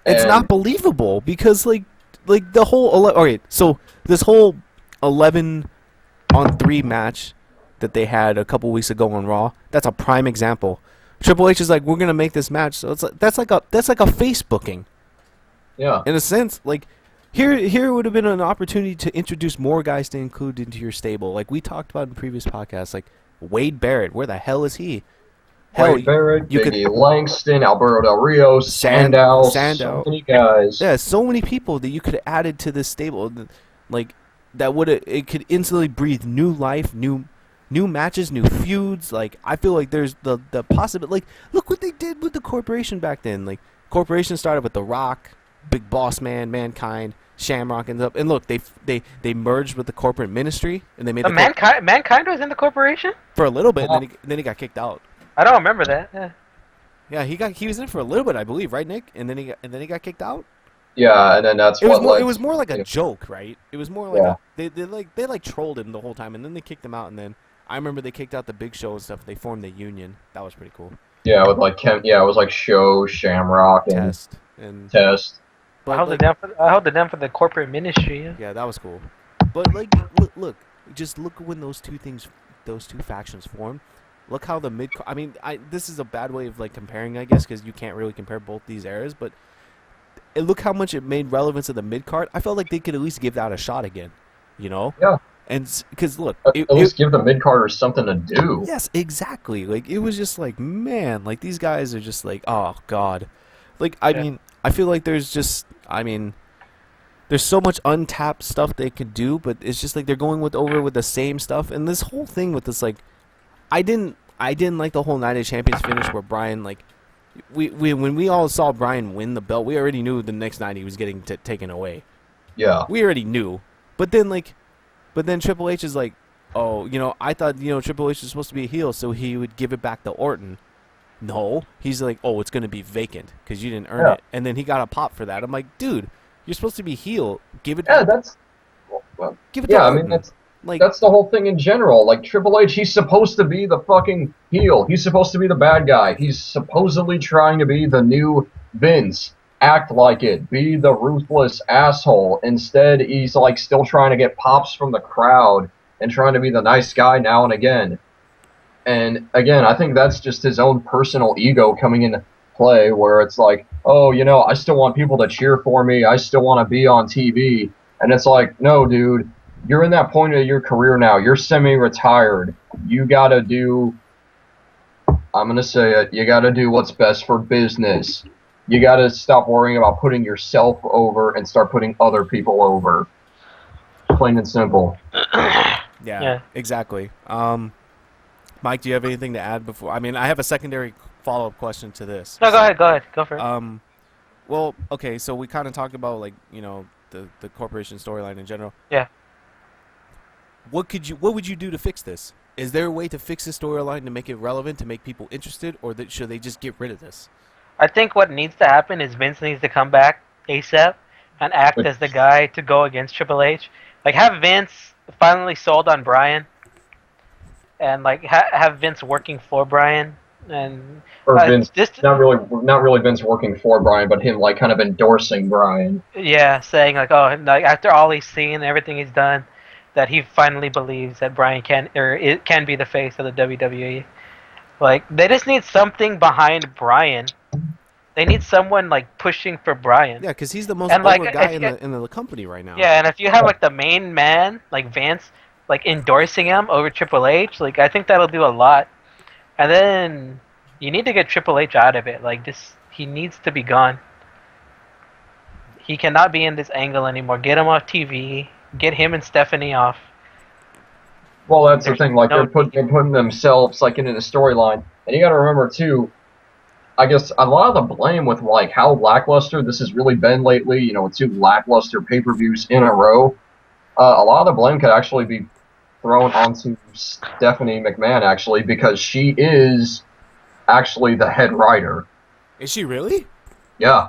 It's not believable because, like the whole alright, so this whole 11-on-3 match that they had a couple weeks ago on Raw, that's a prime example. Triple H is like, we're gonna make this match, so it's like that's like a face booking. Yeah. In a sense, like here would have been an opportunity to introduce more guys to include into your stable. Like we talked about in previous podcasts, like Wade Barrett, where the hell is he? Wade Barrett, Biggie Langston, Alberto Del Rio, Sandow, so many guys. Yeah, so many people that you could have added to this stable, like it could instantly breathe new life, new matches, new feuds. Like I feel like there's the possibility. Like look what they did with the corporation back then. Like Corporation started with The Rock, Big Boss Man, Mankind, Shamrock, and look, they merged with the corporate ministry, and they made The Mankind was in the corporation? for a little bit, and then he got kicked out. I don't remember that. Yeah. Yeah, he was in for a little bit, I believe, right, Nick? And then he got kicked out. Yeah, and then that's It what was more like a joke, right? It was more like Yeah. they trolled him the whole time, and then they kicked him out, and then I remember they kicked out the Big Show and stuff. They formed the union. That was pretty cool. Yeah, with like it was like Show, Shamrock, and Test and Test. but, I held it down for the corporate ministry. Yeah. yeah, that was cool. But like, look, just look when those two factions formed. Look how the mid. I mean, this is a bad way of like comparing, I guess, because you can't really compare both these eras. But look how much it made relevance of the mid card. I felt like they could at least give that a shot again. You know? Yeah. And because look, At least give the mid carders something to do. Yes, exactly. Like it was just like, man, like these guys are just like, oh god. Like I mean, I feel like there's so much untapped stuff they could do, but it's just like they're going over with the same stuff. And this whole thing with this, like, I didn't like the whole Night of Champions finish where Bryan, like, when we all saw Bryan win the belt, we already knew the next night he was getting taken away. Yeah. We already knew. But then Triple H is like, oh, I thought, Triple H was supposed to be a heel, so he would give it back to Orton. No. He's like, oh, it's going to be vacant because you didn't earn it. And then he got a pop for that. I'm like, dude, you're supposed to be heel. Give it back. Give it to Orton. I mean, that's the whole thing in general. Like, Triple H, he's supposed to be the fucking heel. He's supposed to be the bad guy. He's supposedly trying to be the new Vince. Act like it. Be the ruthless asshole. Instead, he's, like, still trying to get pops from the crowd and trying to be the nice guy now and again. And, again, I think that's just his own personal ego coming into play where it's like, oh, I still want people to cheer for me. I still want to be on TV. And it's like, no, dude. You're in that point of your career now. You're semi-retired. You gotta do, I'm gonna say it, you gotta do what's best for business. You gotta stop worrying about putting yourself over and start putting other people over. Plain and simple. Yeah, exactly. Mike, do you have anything to add before? I mean, I have a secondary follow-up question to this. No, go ahead. Go for it. Well, okay, so we kind of talked about, like, the corporation storyline in general. Yeah. What would you do to fix this? Is there a way to fix this storyline to make it relevant, to make people interested, or should they just get rid of this? I think what needs to happen is Vince needs to come back ASAP and act as the guy to go against Triple H. Like, have Vince finally sold on Bryan, and like have Vince working for Bryan, and Vince, not really Vince working for Bryan, but him like kind of endorsing Bryan. Yeah, saying like, oh, like after all he's seen, everything he's done, that he finally believes that Bryan can be the face of the WWE. Like, they just need something behind Bryan. They need someone like pushing for Bryan. Yeah, because he's the most over guy in the company right now. Yeah, and if you have like the main man like Vince, like endorsing him over Triple H, like I think that'll do a lot. And then you need to get Triple H out of it. Like he needs to be gone. He cannot be in this angle anymore. Get him off TV. Get him and Stephanie off. Well, that's the thing. Like, they're putting themselves like into the storyline, and you got to remember too. I guess a lot of the blame with like how lackluster this has really been lately. With 2 lackluster pay-per-views in a row. A lot of the blame could actually be thrown onto Stephanie McMahon, actually, because she is actually the head writer. Is she really? Yeah.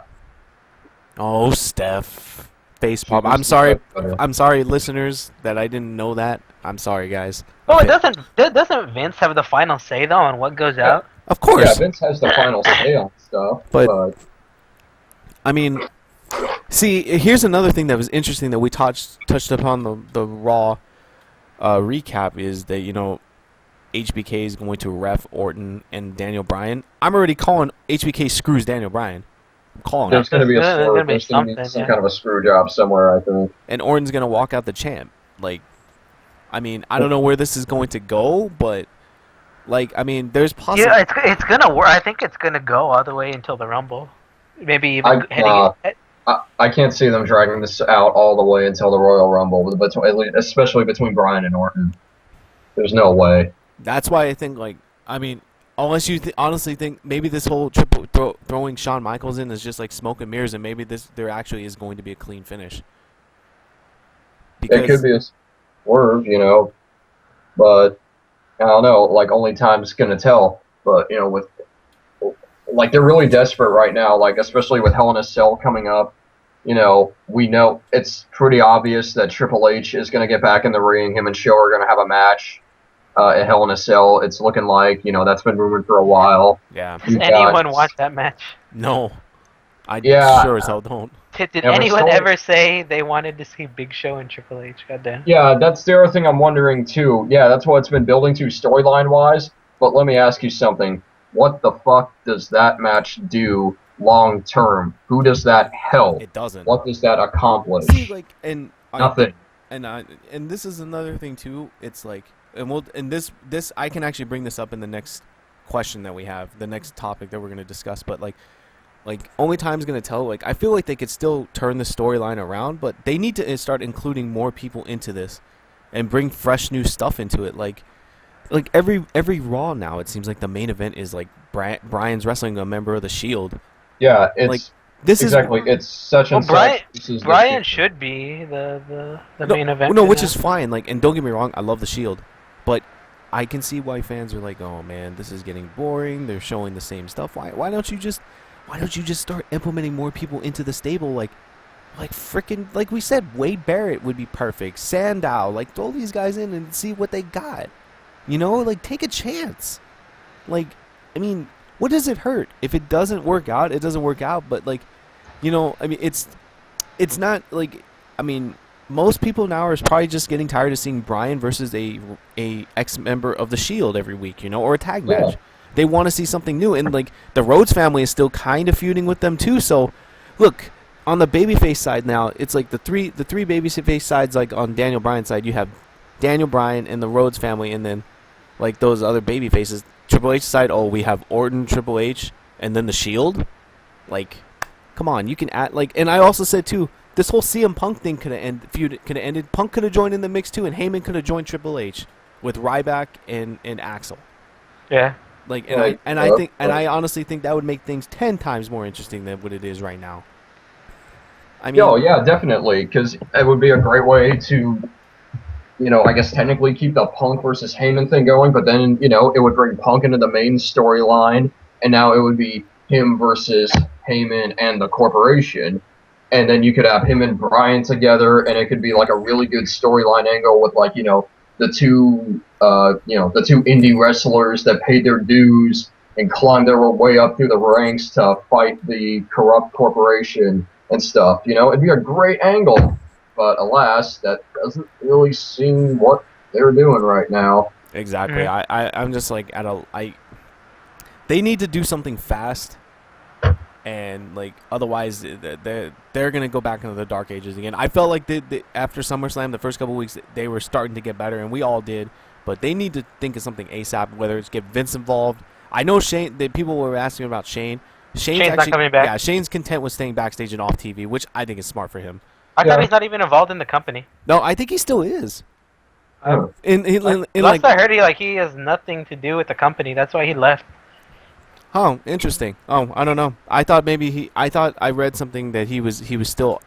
Oh, Steph. Face pop. I'm sorry, listeners, that I didn't know that. I'm sorry, guys. Well, doesn't Vince have the final say though on what goes out? Of course. Yeah, Vince has the final say on stuff. But I mean, see, here's another thing that was interesting that we touched upon the Raw recap is that HBK is going to ref Orton and Daniel Bryan. I'm already calling HBK screws Daniel Bryan. There's going to be some kind of a screw job somewhere, I think. And Orton's going to walk out the champ. Like, I mean, I don't know where this is going to go, but, like, I mean, there's possible. Yeah, it's going to work. I think it's going to go all the way until the Rumble. Maybe even I can't see them dragging this out all the way until the Royal Rumble, especially between Bryan and Orton. There's no way. That's why I think, like, I mean, unless you honestly think maybe this whole throwing Shawn Michaels in is just like smoke and mirrors, and maybe there actually is going to be a clean finish. It could Because be a swerve, but I don't know. Like only time's gonna tell. But with like they're really desperate right now. Like especially with Hell in a Cell coming up. We know it's pretty obvious that Triple H is going to get back in the ring. Him and Show are going to have a match at Hell in a Cell. It's looking like, that's been rumored for a while. yeah, Does anyone want that match? no, I Yeah, sure as hell don't. Did Yeah, but anyone still- ever say they wanted to see Big Show and Triple H? Goddamn. Yeah, that's the other thing I'm wondering too. Yeah, that's what it's been building to storyline wise. But let me ask you something. What the fuck does that match do long term? Who does that help? It doesn't. What does that accomplish? See, like, Nothing. And this is another thing too. It's like, and this I can actually bring this up in the next question that we have, the next topic that we're gonna discuss. But like only time's gonna tell. Like, I feel like they could still turn the storyline around, but they need to start including more people into this, and bring fresh new stuff into it. Like every Raw now, it seems like the main event is like Brian's wrestling a member of the Shield. Yeah, it's Like, this exactly. It's such and Well, such. This is the Brian Shield. should be the No, main event. No, for which that. is fine. Like, and don't get me wrong, I love the Shield, but I can see why fans are like, "Oh man, this is getting boring. They're showing the same stuff. Why don't you just start implementing more people into the stable? Like freaking, like we said, Wade Barrett would be perfect. Sandow, like throw these guys in and see what they got. Like take a chance. Like, I mean, what does it hurt if it doesn't work out? It doesn't work out. But like, I mean, it's not like, I mean, most people now are probably just getting tired of seeing Brian versus a ex-member of the Shield every week, or a tag match. Yeah. They want to see something new, and like the Rhodes family is still kind of feuding with them too. So, look, on the babyface side now, it's like the three babyface sides. Like on Daniel Bryan's side, you have Daniel Bryan and the Rhodes family, and then like those other baby faces. Triple H side, we have Orton, Triple H, and then the Shield. Like, come on, you can add like. And I also said too, this whole CM Punk thing could have ended. Punk could have joined in the mix too, and Heyman could have joined Triple H with Ryback and Axel. Yeah. Like, Right. I honestly think that would make things 10 times more interesting than what it is right now. I mean, Yeah, definitely, because it would be a great way to, I guess technically keep the Punk versus Heyman thing going, but then, it would bring Punk into the main storyline, and now it would be him versus Heyman and the corporation, and then you could have him and Bryan together, and it could be like a really good storyline angle with like, the two indie wrestlers that paid their dues and climbed their way up through the ranks to fight the corrupt corporation and stuff. It'd be a great angle, but alas, that doesn't really seem what they're doing right now. exactly. I'm just like they need to do something fast, and like otherwise they're gonna go back into the dark ages again. I felt like after SummerSlam, the first couple of weeks they were starting to get better, and we all did. But they need to think of something ASAP. Whether it's get Vince involved. I know Shane. People were asking about Shane. Shane's Shane's not coming back. Yeah, Shane's content with staying backstage and off TV, which I think is smart for him. I Yeah. thought he's not even involved in the company. No, I think he still is. Oh. Last I heard, he has nothing to do with the company. That's why he left. Oh, interesting. Oh, I don't know. I thought maybe I thought I read something that he was still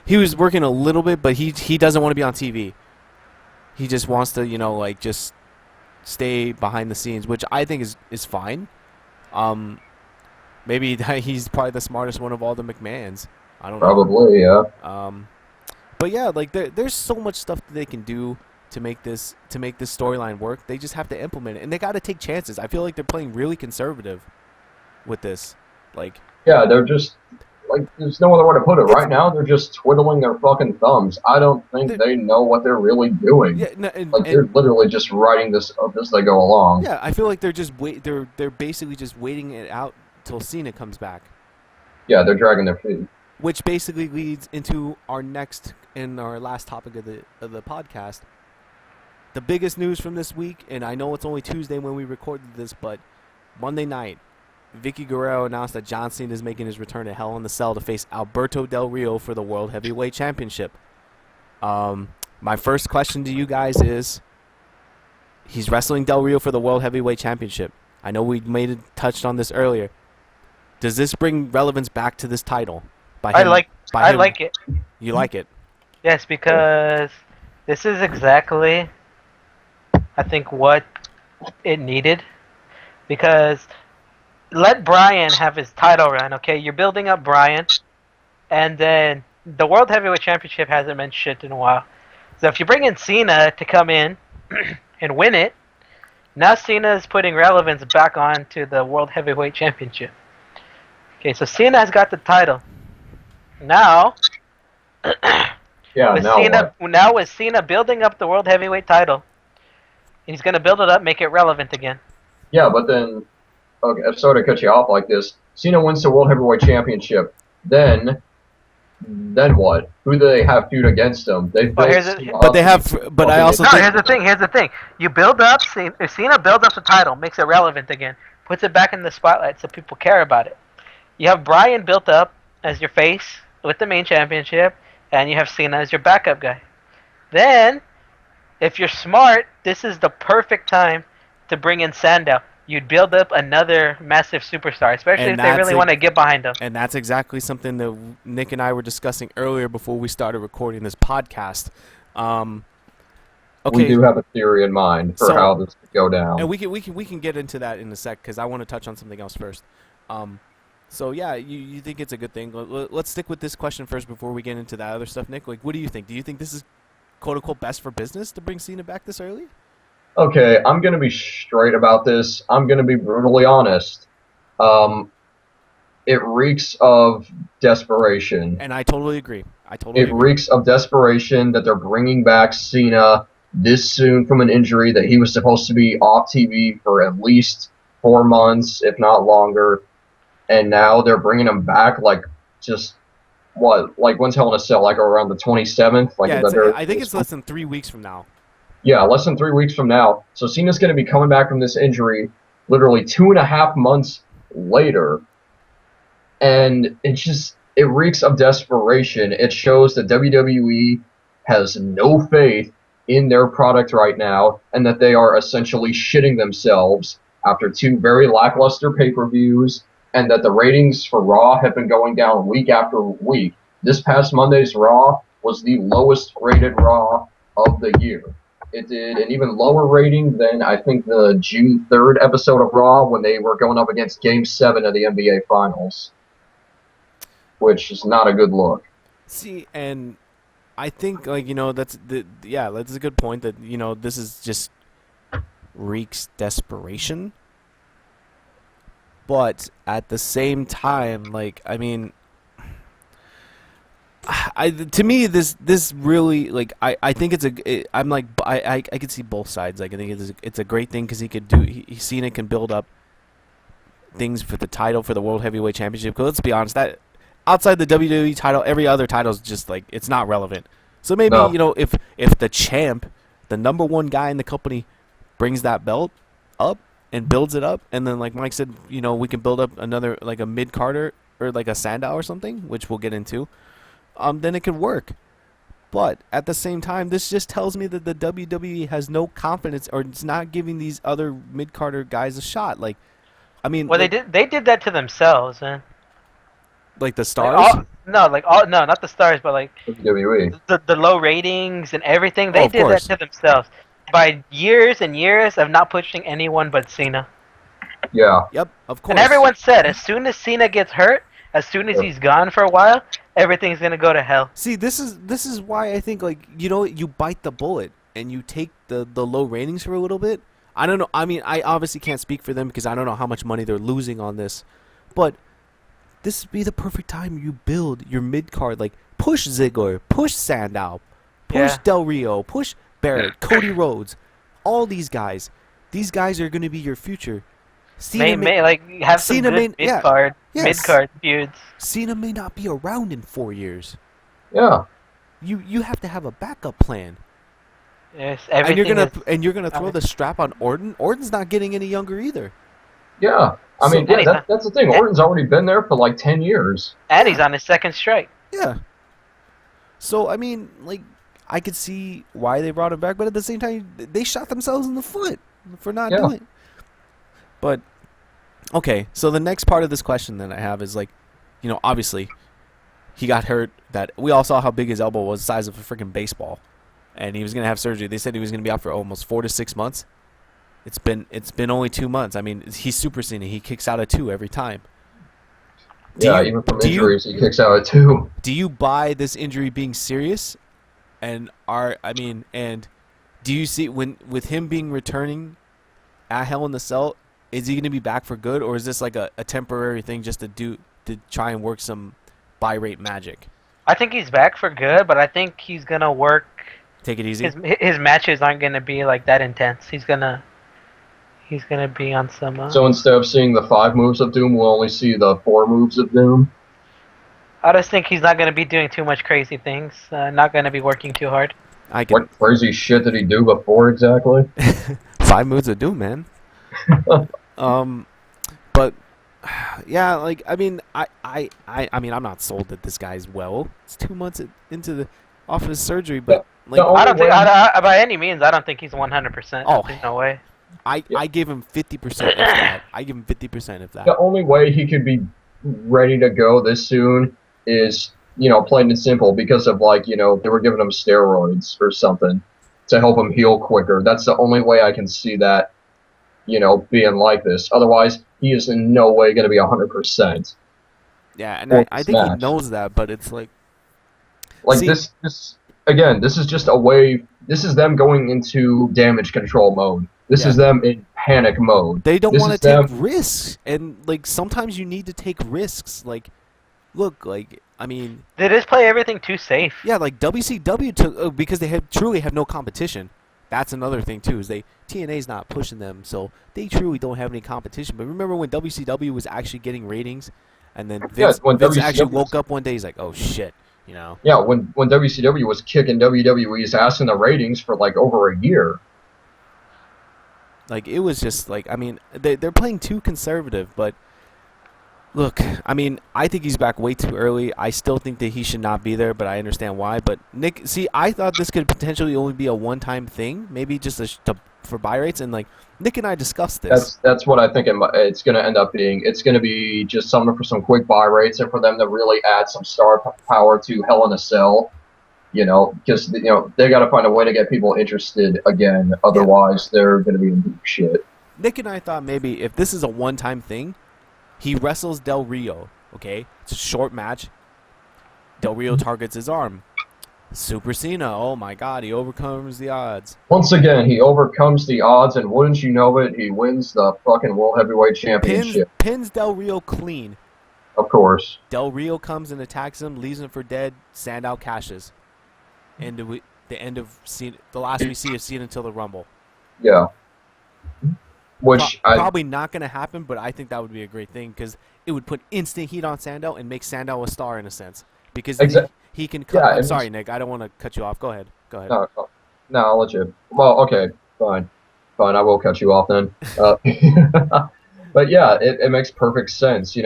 he was working a little bit, but he doesn't want to be on TV. He just wants to, like just stay behind the scenes, which I think is fine. Maybe he's probably the smartest one of all the McMahons. I don't know. Probably, yeah. But yeah, like there's so much stuff that they can do to make this storyline work. They just have to implement it, and they got to take chances. I feel like they're playing really conservative with this. Like, Yeah, they're just like there's no other way to put it. Right now, they're just twiddling their fucking thumbs. I don't think they know what they're really doing. yeah, no, Like they're literally just writing this up as they go along. yeah, I feel like they're just they're basically just waiting it out till Cena comes back. Yeah, they're dragging their feet. Which basically leads into our next and our last topic of the podcast. The biggest news from this week, and I know it's only Tuesday when we recorded this, but Monday night, Vicky Guerrero announced that John Cena is making his return to Hell in the Cell to face Alberto Del Rio for the World Heavyweight Championship. My first question to you guys is, he's wrestling Del Rio for the World Heavyweight Championship. I know we touched on this earlier. Does this bring relevance back to this title? I like it. You like it? Yes, because this is exactly, I think, what it needed. Because let Bryan have his title run, okay? You're building up Bryan, and then the World Heavyweight Championship hasn't meant shit in a while. So if you bring in Cena to come in and win it, now Cena is putting relevance back onto the World Heavyweight Championship. Okay, so Cena has got the title. Now, Yeah, now with Cena building up the World Heavyweight title, he's going to build it up, make it relevant again. Yeah, but then, okay, I'm sorry to cut you off like this. Cena wins the World Heavyweight Championship. Then what? Who do they have feud against them? They but I also no. Here's the thing. Here's the thing. You build up Cena builds up the title, makes it relevant again, puts it back in the spotlight so people care about it. You have Bryan built up as your face with the main championship, and you have Cena as your backup guy. Then, if you're smart, this is the perfect time to bring in Sandow. You'd build up another massive superstar, especially if they really want to get behind him. And that's exactly something that Nick and I were discussing earlier before we started recording this podcast. Okay. We do have a theory in mind for how this could go down, and we can get into that in a sec because I want to touch on something else first. So yeah, you think it's a good thing? Let's stick with this question first before we get into that other stuff, Nick. Like, what do you think? Do you think this is quote unquote best for business to bring Cena back this early? Okay, I'm going to be straight about this. I'm going to be brutally honest. It reeks of desperation. And I totally agree. It reeks of desperation that they're bringing back Cena this soon from an injury that he was supposed to be off TV for at least 4 months, if not longer. And now they're bringing him back like just what? Like when's Hell in a Cell? Like around the 27th? Like yeah, I think it's less than 3 weeks from now. Yeah, less than 3 weeks from now. So Cena's going to be coming back from this injury literally 2.5 months later. And it reeks of desperation. It shows that WWE has no faith in their product right now and that they are essentially shitting themselves after 2 very lackluster pay-per-views and that the ratings for Raw have been going down week after week. This past Monday's Raw was the lowest rated Raw of the year. It did an even lower rating than, I think, the June 3rd episode of Raw when they were going up against Game 7 of the NBA Finals, which is not a good look. See, and I think, that's a good point that, this is just reeks desperation. But at the same time, to me, this really I think I could see both sides. I think it's a great thing because Cena can build up things for the title for the World Heavyweight Championship. Because let's be honest, that outside the WWE title, every other title is just it's not relevant. So maybe if the champ, the number one guy in the company, brings that belt up and builds it up, and then like Mike said, we can build up another a mid Carter or a Sandow or something, which we'll get into. Then it can work. But at the same time, this just tells me that the WWE has no confidence or it's not giving these other mid-carder guys a shot. They did that to themselves, man. Like the stars? No, not the stars, but WWE. The low ratings and everything. They did that to themselves by years and years of not pushing anyone but Cena. Yeah. Yep, of course. And everyone said as soon as Cena gets hurt, as soon as he's gone for a while, everything's gonna go to hell. See, this is why I think you bite the bullet and you take the low ratings for a little bit. I don't know. I mean, I obviously can't speak for them because I don't know how much money they're losing on this, but this would be the perfect time you build your mid card. Push Ziggler, push Sandow, push Del Rio, push Barrett, Cody Rhodes, all these guys. These guys are gonna be your future. Have some good mid-card feuds. Cena may not be around in 4 years. Yeah. You have to have a backup plan. Yes, and you're gonna throw the strap on Orton. Orton's not getting any younger either. Yeah. That's the thing. Orton's already been there for 10 years. And he's on his second strike. Yeah. So I could see why they brought him back, but at the same time, they shot themselves in the foot for not doing it. But Okay, so the next part of this question that I have is like, obviously he got hurt. That we all saw how big his elbow was, the size of a freaking baseball, and he was gonna have surgery. They said he was gonna be out for almost 4 to 6 months. It's been only 2 months. I mean, he's Super Cena. He kicks out at 2 every time. Do Yeah, you even from do you injuries, he kicks out at 2. do you buy this injury being serious? And do you see when with him being returning at Hell in the Cell, is he going to be back for good, or is this like a temporary thing just to try and work some buy rate magic? I think he's back for good, but I think he's gonna work. Take it easy. His matches aren't gonna be like that intense. He's gonna be on some. So instead of seeing the 5 moves of Doom, we'll only see the 4 moves of Doom. I just think he's not gonna be doing too much crazy things. Not gonna be working too hard. I can What crazy shit did he do before exactly? 5 moves of doom, man. But yeah, like I'm not sold that this guy's well. It's 2 months into the off his surgery, but like only I don't think, way- by any means, I don't think he's 100%. Oh. There's no way. I give him 50% if that. I give him 50% if that. The only way he could be ready to go this soon is, plain and simple, because of they were giving him steroids or something to help him heal quicker. That's the only way I can see that, being like this. Otherwise, he is in no way going to be 100%. Yeah, and Well, I think he smash. knows that, but it's like Like See- this again, this is just a way. This is them going into damage control mode. This is them in panic mode. they don't This want to is take them- risks, and like sometimes you need to take risks. Like, look, like I mean, They just play everything too safe. yeah, like WCW took because they truly have no competition. That's another thing too. Is TNA's not pushing them, so they truly don't have any competition. But remember when WCW was actually getting ratings, and then Vince when actually WCW woke up one day, he's like, oh shit, you know. Yeah, when WCW was kicking WWE's ass in the ratings for like over a year. Like it was just like they're playing too conservative, but look, I mean I think he's back way too early. I still think that he should not be there, but I understand why. But Nick, see, I thought this could potentially only be a one-time thing, maybe just for buy rates, and like Nick and I discussed this. That's what I think it's going to end up being. It's going to be just something for some quick buy rates and for them to really add some star power to Hell in a Cell. Because they got to find a way to get people interested again. Otherwise, they're going to be in deep shit. Nick and I thought maybe if this is a one-time thing, he wrestles Del Rio. Okay, it's a short match. Del Rio targets his arm. Super Cena, oh my God, he overcomes the odds. Once again, he overcomes the odds, and wouldn't you know it, he wins the fucking World Heavyweight Championship. Pins Del Rio clean. Of course. Del Rio comes and attacks him, leaves him for dead. Sandow cashes. The end of Cena, the last we see of Cena until the Rumble. Yeah. Which probably not going to happen, but I think that would be a great thing because it would put instant heat on Sandow and make Sandow a star in a sense because he can. I'm sorry, Nick. I don't want to cut you off. Go ahead. No, I'll let you. Well, okay, fine. I will cut you off then. But yeah, it makes perfect sense.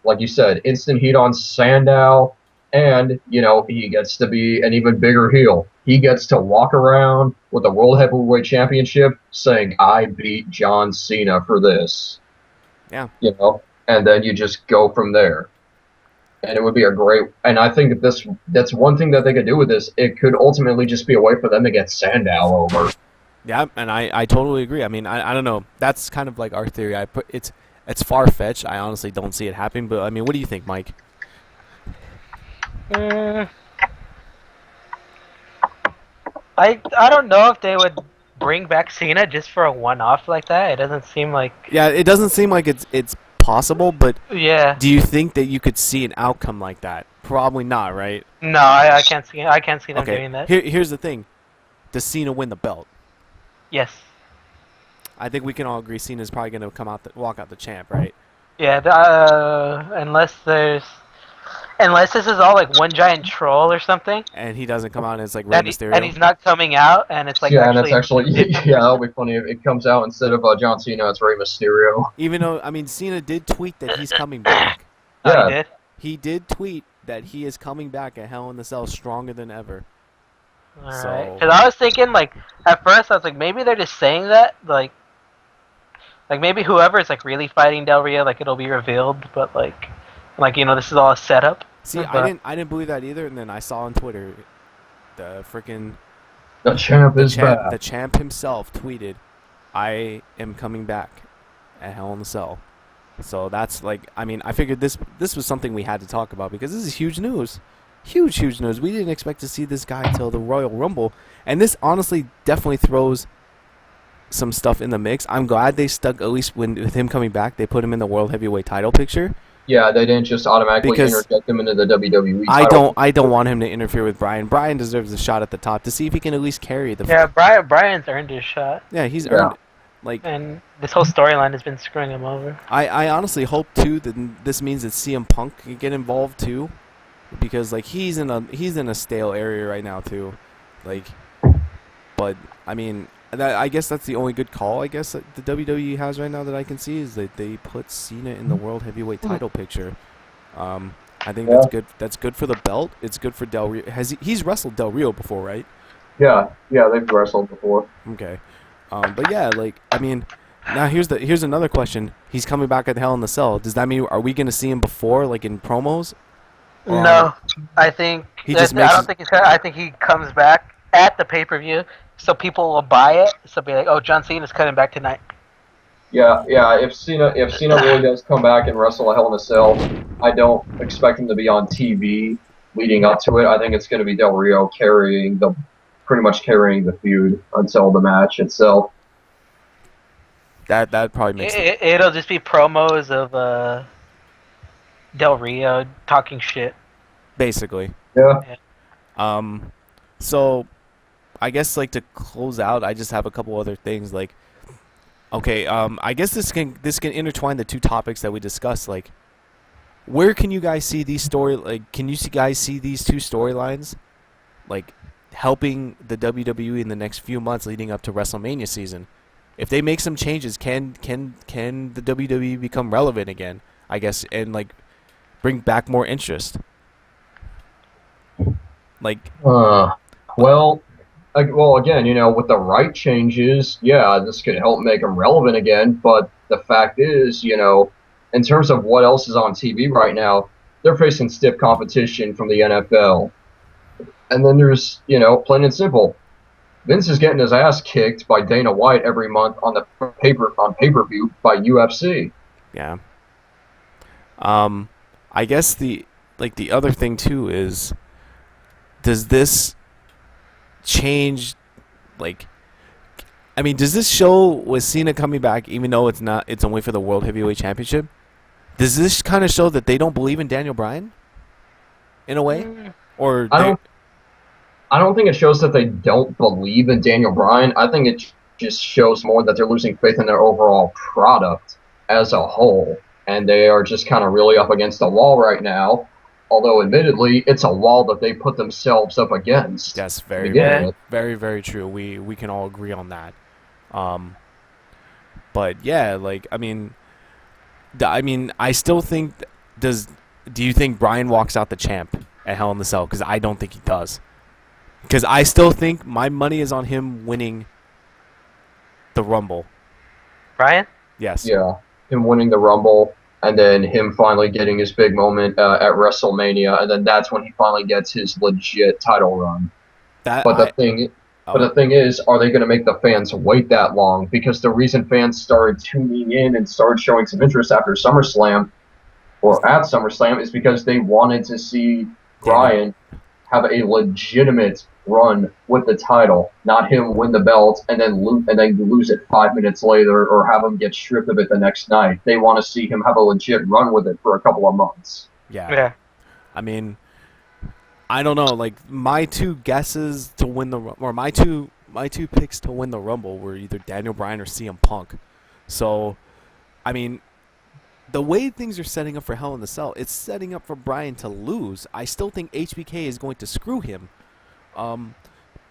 Like you said, instant heat on Sandow, and he gets to be an even bigger heel. He gets to walk around with the World Heavyweight Championship saying, I beat John Cena for this. Yeah. And then you just go from there. And it would be and I think that's one thing that they could do with this. It could ultimately just be a way for them to get Sandow over. Yeah, and I totally agree. I mean, I don't know. That's kind of like our theory. It's far-fetched. I honestly don't see it happening. But, I mean, what do you think, Mike? I don't know if they would bring back Cena just for a one-off like that. It doesn't seem like. Yeah, it doesn't seem like it's possible, but yeah. Do you think that you could see an outcome like that? Probably not, right? No, I can't see. I can't see them doing that. Here's the thing: does Cena win the belt? Yes. I think we can all agree Cena's probably going to walk out the champ, right? Yeah. Unless this is all like one giant troll or something. And he doesn't come out and it's like Rey Mysterio. And he's not coming out, and it's like and it's actually that'll be funny if it comes out instead of John Cena, it's Rey Mysterio. Even though Cena did tweet that he's coming back. Yeah. Oh, he did. He did tweet that he is coming back at Hell in the Cell stronger than ever. Alright. Because I was thinking, like, at first I was like, maybe they're just saying that, like, Like maybe whoever is like really fighting Del Rio, like it'll be revealed, but like this is all a setup. See, But I didn't believe that either, and then I saw on Twitter the freaking The champ is back. the champ himself tweeted, "I am coming back at Hell in a Cell." So that's like, I mean, I figured this was something we had to talk about because this is huge news. Huge news. We didn't expect to see this guy till the Royal Rumble, and this honestly definitely throws some stuff in the mix. I'm glad they stuck, at least with him coming back, they put him in the World Heavyweight title picture. Yeah, they didn't just automatically Because interject him into the WWE title. I don't want him to interfere with Brian. Brian deserves a shot at the top to see if he can at least carry the. yeah, Brian's earned his shot, Yeah, he's Yeah. earned it. Like, and this whole storyline has been screwing him over. I honestly hope too that this means that CM Punk can get involved too, because like he's in a stale area right now too, like. But I mean, I guess that's the only good call I guess that the WWE has right now that I can see is that they put Cena in the World Heavyweight title picture. I think that's good. That's good for the belt. It's good for Del Rio. He's wrestled Del Rio before, right? Yeah, they've wrestled before. Okay. But yeah, like I mean, now here's another question. He's coming back at Hell in the Cell. Does that mean are we gonna see him before, like in promos? Or No, I think He just I makes don't think I think he comes back at the pay-per-view, so people will buy it. So be like, oh, John Cena's coming back tonight. Yeah. If Cena really does come back and wrestle a Hell in a Cell, I don't expect him to be on TV leading up to it. I think it's going to be Del Rio pretty much carrying the feud until the match itself. That probably makes sense. It'll just be promos of Del Rio talking shit. Basically. Yeah. So I guess like to close out, I just have a couple other things like. Okay, I guess this can intertwine the two topics that we discussed. Like, where can you guys see these can you guys see these two storylines, like, helping the WWE in the next few months leading up to WrestleMania season? If they make some changes, can the WWE become relevant again? I guess, and like, bring back more interest. Like, Well, again, with the right changes, yeah, this could help make them relevant again. But the fact is, in terms of what else is on TV right now, they're facing stiff competition from the NFL. And then there's, plain and simple, Vince is getting his ass kicked by Dana White every month on pay-per-view by UFC. yeah. I guess the other thing too is, does this change, like, I mean, does this show with Cena coming back, even though it's only for the World Heavyweight Championship, does this kind of show that they don't believe in Daniel Bryan in a way? Or I don't think it shows that they don't believe in Daniel Bryan. I think it just shows more that they're losing faith in their overall product as a whole, and they are just kind of really up against the wall right now. Although, admittedly, it's a wall that they put themselves up against. That's very, very, very true. We can all agree on that. But yeah, like I mean, I still think. Do you think Bryan walks out the champ at Hell in the Cell? Because I don't think he does. Because I still think my money is on him winning the Rumble. Bryan? Yes. Yeah, him winning the Rumble. And then him finally getting his big moment at WrestleMania, and then that's when he finally gets his legit title run. But the thing is, are they going to make the fans wait that long? Because the reason fans started tuning in and started showing some interest after SummerSlam, or at SummerSlam, is because they wanted to see Bryan have a legitimate run with the title, not him win the belt and then lose it 5 minutes later, or have him get stripped of it the next night. They want to see him have a legit run with it for a couple of months. Yeah. I mean, I don't know. Like my two guesses to win my two picks to win the Rumble were either Daniel Bryan or CM Punk. So, I mean, the way things are setting up for Hell in the Cell, it's setting up for Bryan to lose. I still think HBK is going to screw him.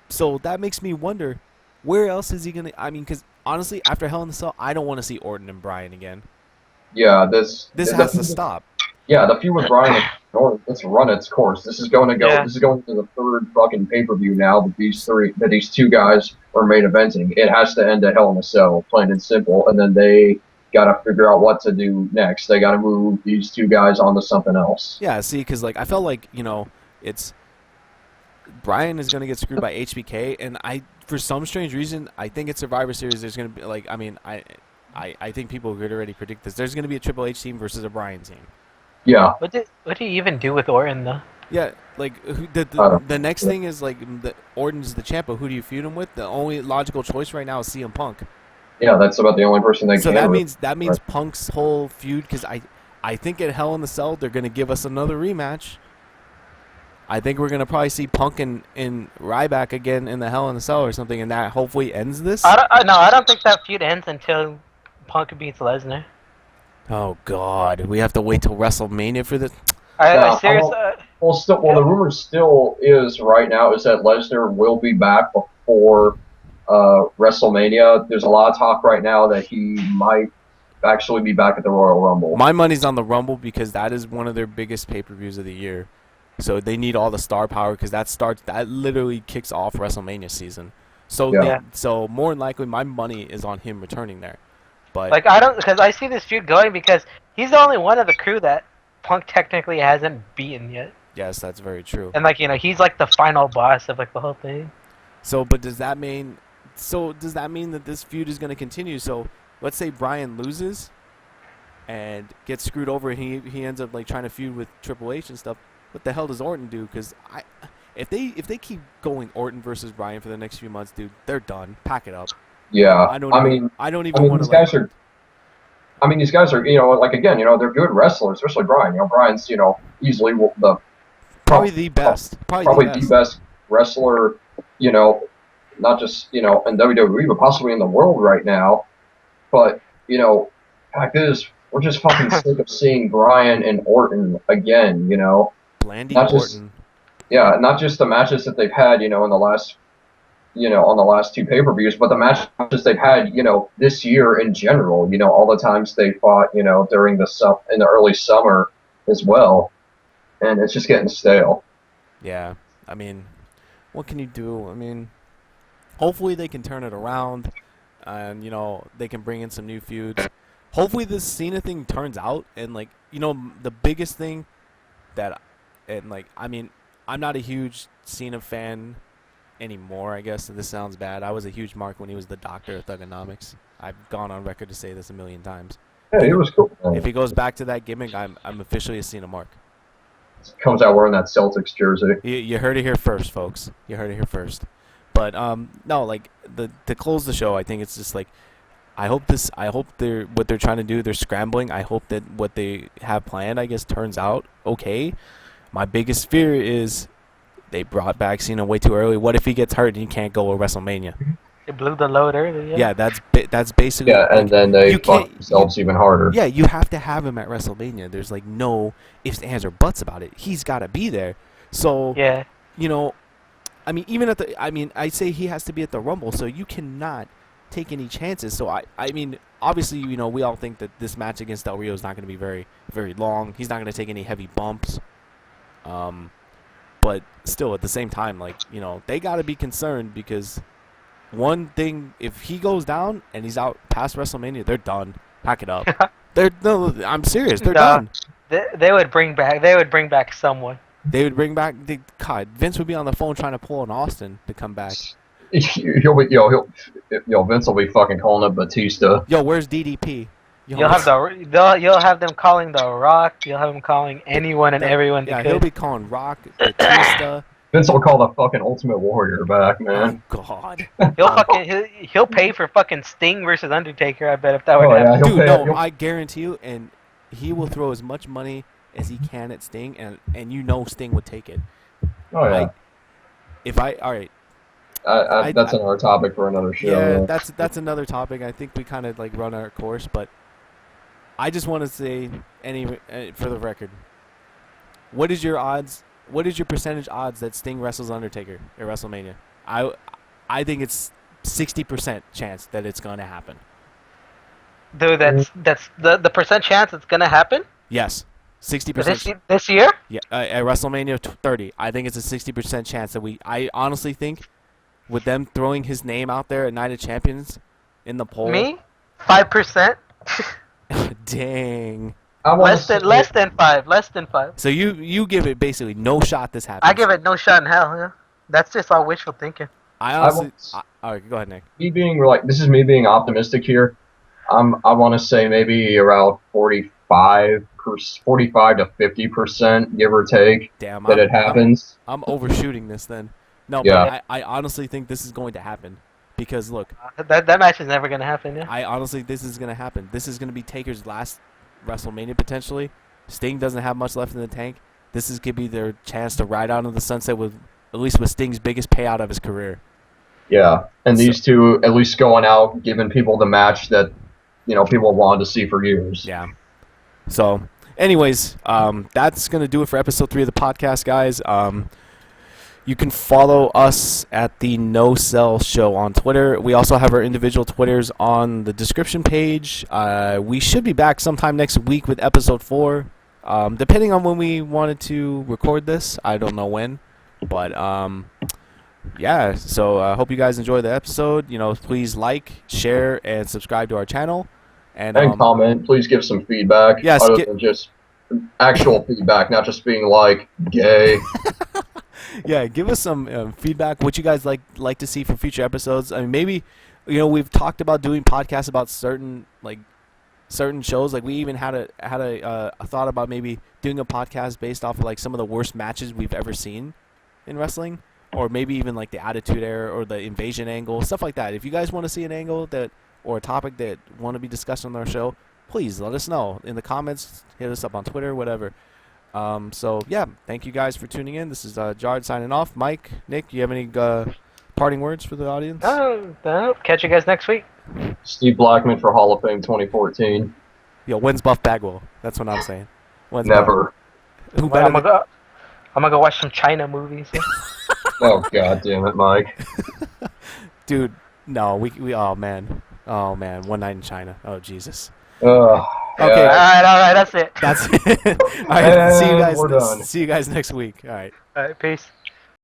So that makes me wonder, where else is he going to... I mean, because honestly, after Hell in the Cell, I don't want to see Orton and Bryan again. Yeah, this has to stop. Yeah, the feud with Bryan and Orton, it's run its course. This is going to go. Yeah. This is going to the third fucking pay-per-view now that these two guys are main eventing. It has to end at Hell in a Cell, plain and simple. And then they got to figure out what to do next. They got to move these two guys onto something else. Yeah, see, because like I felt like it's Brian is gonna get screwed by HBK, and for some strange reason I think at Survivor Series there's gonna be like I think people could already predict this. There's gonna be a Triple H team versus a Brian team. Yeah. What did he even do with Orton though? Yeah, like the next thing is like Orton's the champ, but who do you feud him with? The only logical choice right now is CM Punk. Yeah, that's about the only person they So can. that means Punk's whole feud, because I think at Hell in the Cell they're gonna give us another rematch. I think we're gonna probably see Punk and Ryback again in the Hell in the Cell or something, and that hopefully ends this. I don't think that feud ends until Punk beats Lesnar. Oh God, we have to wait till WrestleMania for this. I seriously. The rumor still is right now is that Lesnar will be back before WrestleMania. There's a lot of talk right now that he might actually be back at the Royal Rumble. My money's on the Rumble because that is one of their biggest pay-per-views of the year. So they need all the star power because that literally kicks off WrestleMania season. So so more than likely my money is on him returning there. But like because I see this feud going because he's the only one of the crew that Punk technically hasn't beaten yet. Yes, that's very true. And he's like the final boss of like the whole thing. So does that mean that this feud is going to continue? So let's say Brian loses and gets screwed over and he ends up like trying to feud with Triple H and stuff. What the hell does Orton do? Because if they keep going Orton versus Bryan for the next few months, dude, they're done. Pack it up. Yeah, I don't even want to. These guys are they're good wrestlers, especially Bryan. Bryan's easily probably the best, probably the best wrestler. Not just in WWE, but possibly in the world right now. But fact is, we're just fucking sick of seeing Bryan and Orton again. Blandy Orton. Not just the matches that they've had, in the last, on the last two pay-per-views, but the matches they've had, this year in general. All the times they fought, during in the early summer as well, and it's just getting stale. Yeah, I mean, what can you do? I mean, hopefully they can turn it around, and they can bring in some new feuds. Hopefully this Cena thing turns out, and the biggest thing that. And I'm not a huge Cena fan anymore, I guess. This sounds bad. I was a huge mark when he was the doctor of Thugonomics. I've gone on record to say this a million times. Yeah, he was cool. If he goes back to that gimmick, I'm officially a Cena mark. Comes out wearing that Celtics jersey. You heard it here first, folks. You heard it here first. But no, to close the show, I think it's just I hope what they're trying to do, they're scrambling. I hope that what they have planned, I guess, turns out okay. My biggest fear is they brought back Cena way too early. What if he gets hurt and he can't go to WrestleMania? They blew the load early. Yeah, that's basically. Yeah, and then they fuck themselves even harder. Yeah, you have to have him at WrestleMania. There's no ifs, ands, or buts about it. He's got to be there. So yeah, even I say he has to be at the Rumble. So you cannot take any chances. So obviously, we all think that this match against Del Rio is not going to be very, very long. He's not going to take any heavy bumps. But still, at the same time, they got to be concerned because one thing, if he goes down and he's out past WrestleMania, they're done. Pack it up. I'm serious. They're done. They would bring back someone. They would bring back. God, Vince would be on the phone trying to pull an Austin to come back. Vince will be fucking calling up Batista. Yo, where's DDP? You'll have them calling The Rock. You'll have them calling anyone and everyone. Yeah, he'll be calling Rock, Batista. Vince will call the fucking Ultimate Warrior back, man. Oh God. He'll pay for fucking Sting versus Undertaker. I bet if that would happen. Dude, no, I guarantee you, and he will throw as much money as he can at Sting, and Sting would take it. Oh yeah. All right. That's another topic for another show. Yeah, that's another topic. I think we kind of run our course, but I just want to say, for the record, what is your odds? What is your percentage odds that Sting wrestles Undertaker at WrestleMania? I think it's 60% chance that it's gonna happen. Dude, that's the percent chance it's gonna happen. Yes, 60%. This year? Yeah, at WrestleMania 30, I think it's a 60% chance that I honestly think, with them throwing his name out there at Night of Champions in the poll. Me, 5%. Dang. I want to say Less than 5. Less than 5. So you give it basically no shot this happens. I give it no shot in hell. Yeah. That's just all wishful thinking. I I honestly. want All right, go ahead, Nick. me being like this is me being optimistic here. I want to say maybe around 45 to 50%, give or take, Damn, that it happens. I'm overshooting this then. No, Yeah. but I honestly think this is going to happen because look, That match is never gonna happen. Yeah. I honestly this is going to happen. This is going to be Taker's last WrestleMania potentially. Sting doesn't have much left in the tank. This is going to be their chance to ride out into the sunset with at least with Sting's biggest payout of his career. Yeah, and these two at least going out, giving people the match that people wanted to see for years. Yeah. So, anyways, that's going to do it for episode 3 of the podcast, guys. You can follow us at the No Sell Show on Twitter. We also have our individual Twitters on the description page. We should be back sometime next week with episode 4, depending on when we wanted to record this. I don't know when, but yeah. So I hope you guys enjoy the episode. Please like, share, and subscribe to our channel. And comment. Please give some feedback. Yes, other than just actual feedback, not just being like gay. Yeah, give us some feedback. What you guys like to see for future episodes? I mean, maybe we've talked about doing podcasts about certain shows. Like we even had a thought about maybe doing a podcast based off of like some of the worst matches we've ever seen in wrestling, or maybe even like the Attitude Era or the Invasion angle, stuff like that. If you guys want to see an angle or a topic that want to be discussed on our show, please let us know in the comments. Hit us up on Twitter, whatever. So yeah, thank you guys for tuning in. This is Jared signing off. Mike, Nick, you have any parting words for the audience? No. Catch you guys next week. Steve Blackman for Hall of Fame 2014. Yo, when's Buff Bagwell? That's what I'm saying. When's Never. Buff? Who Well, I'm better? gonna go watch some China movies. Yeah. Oh God damn it, Mike. Dude, no, we oh man, One Night in China. Oh Jesus. Ugh. Okay. Yeah. All right, that's it. That's it. All right, see you And guys. we're done. See you guys next week. All right. All right, peace.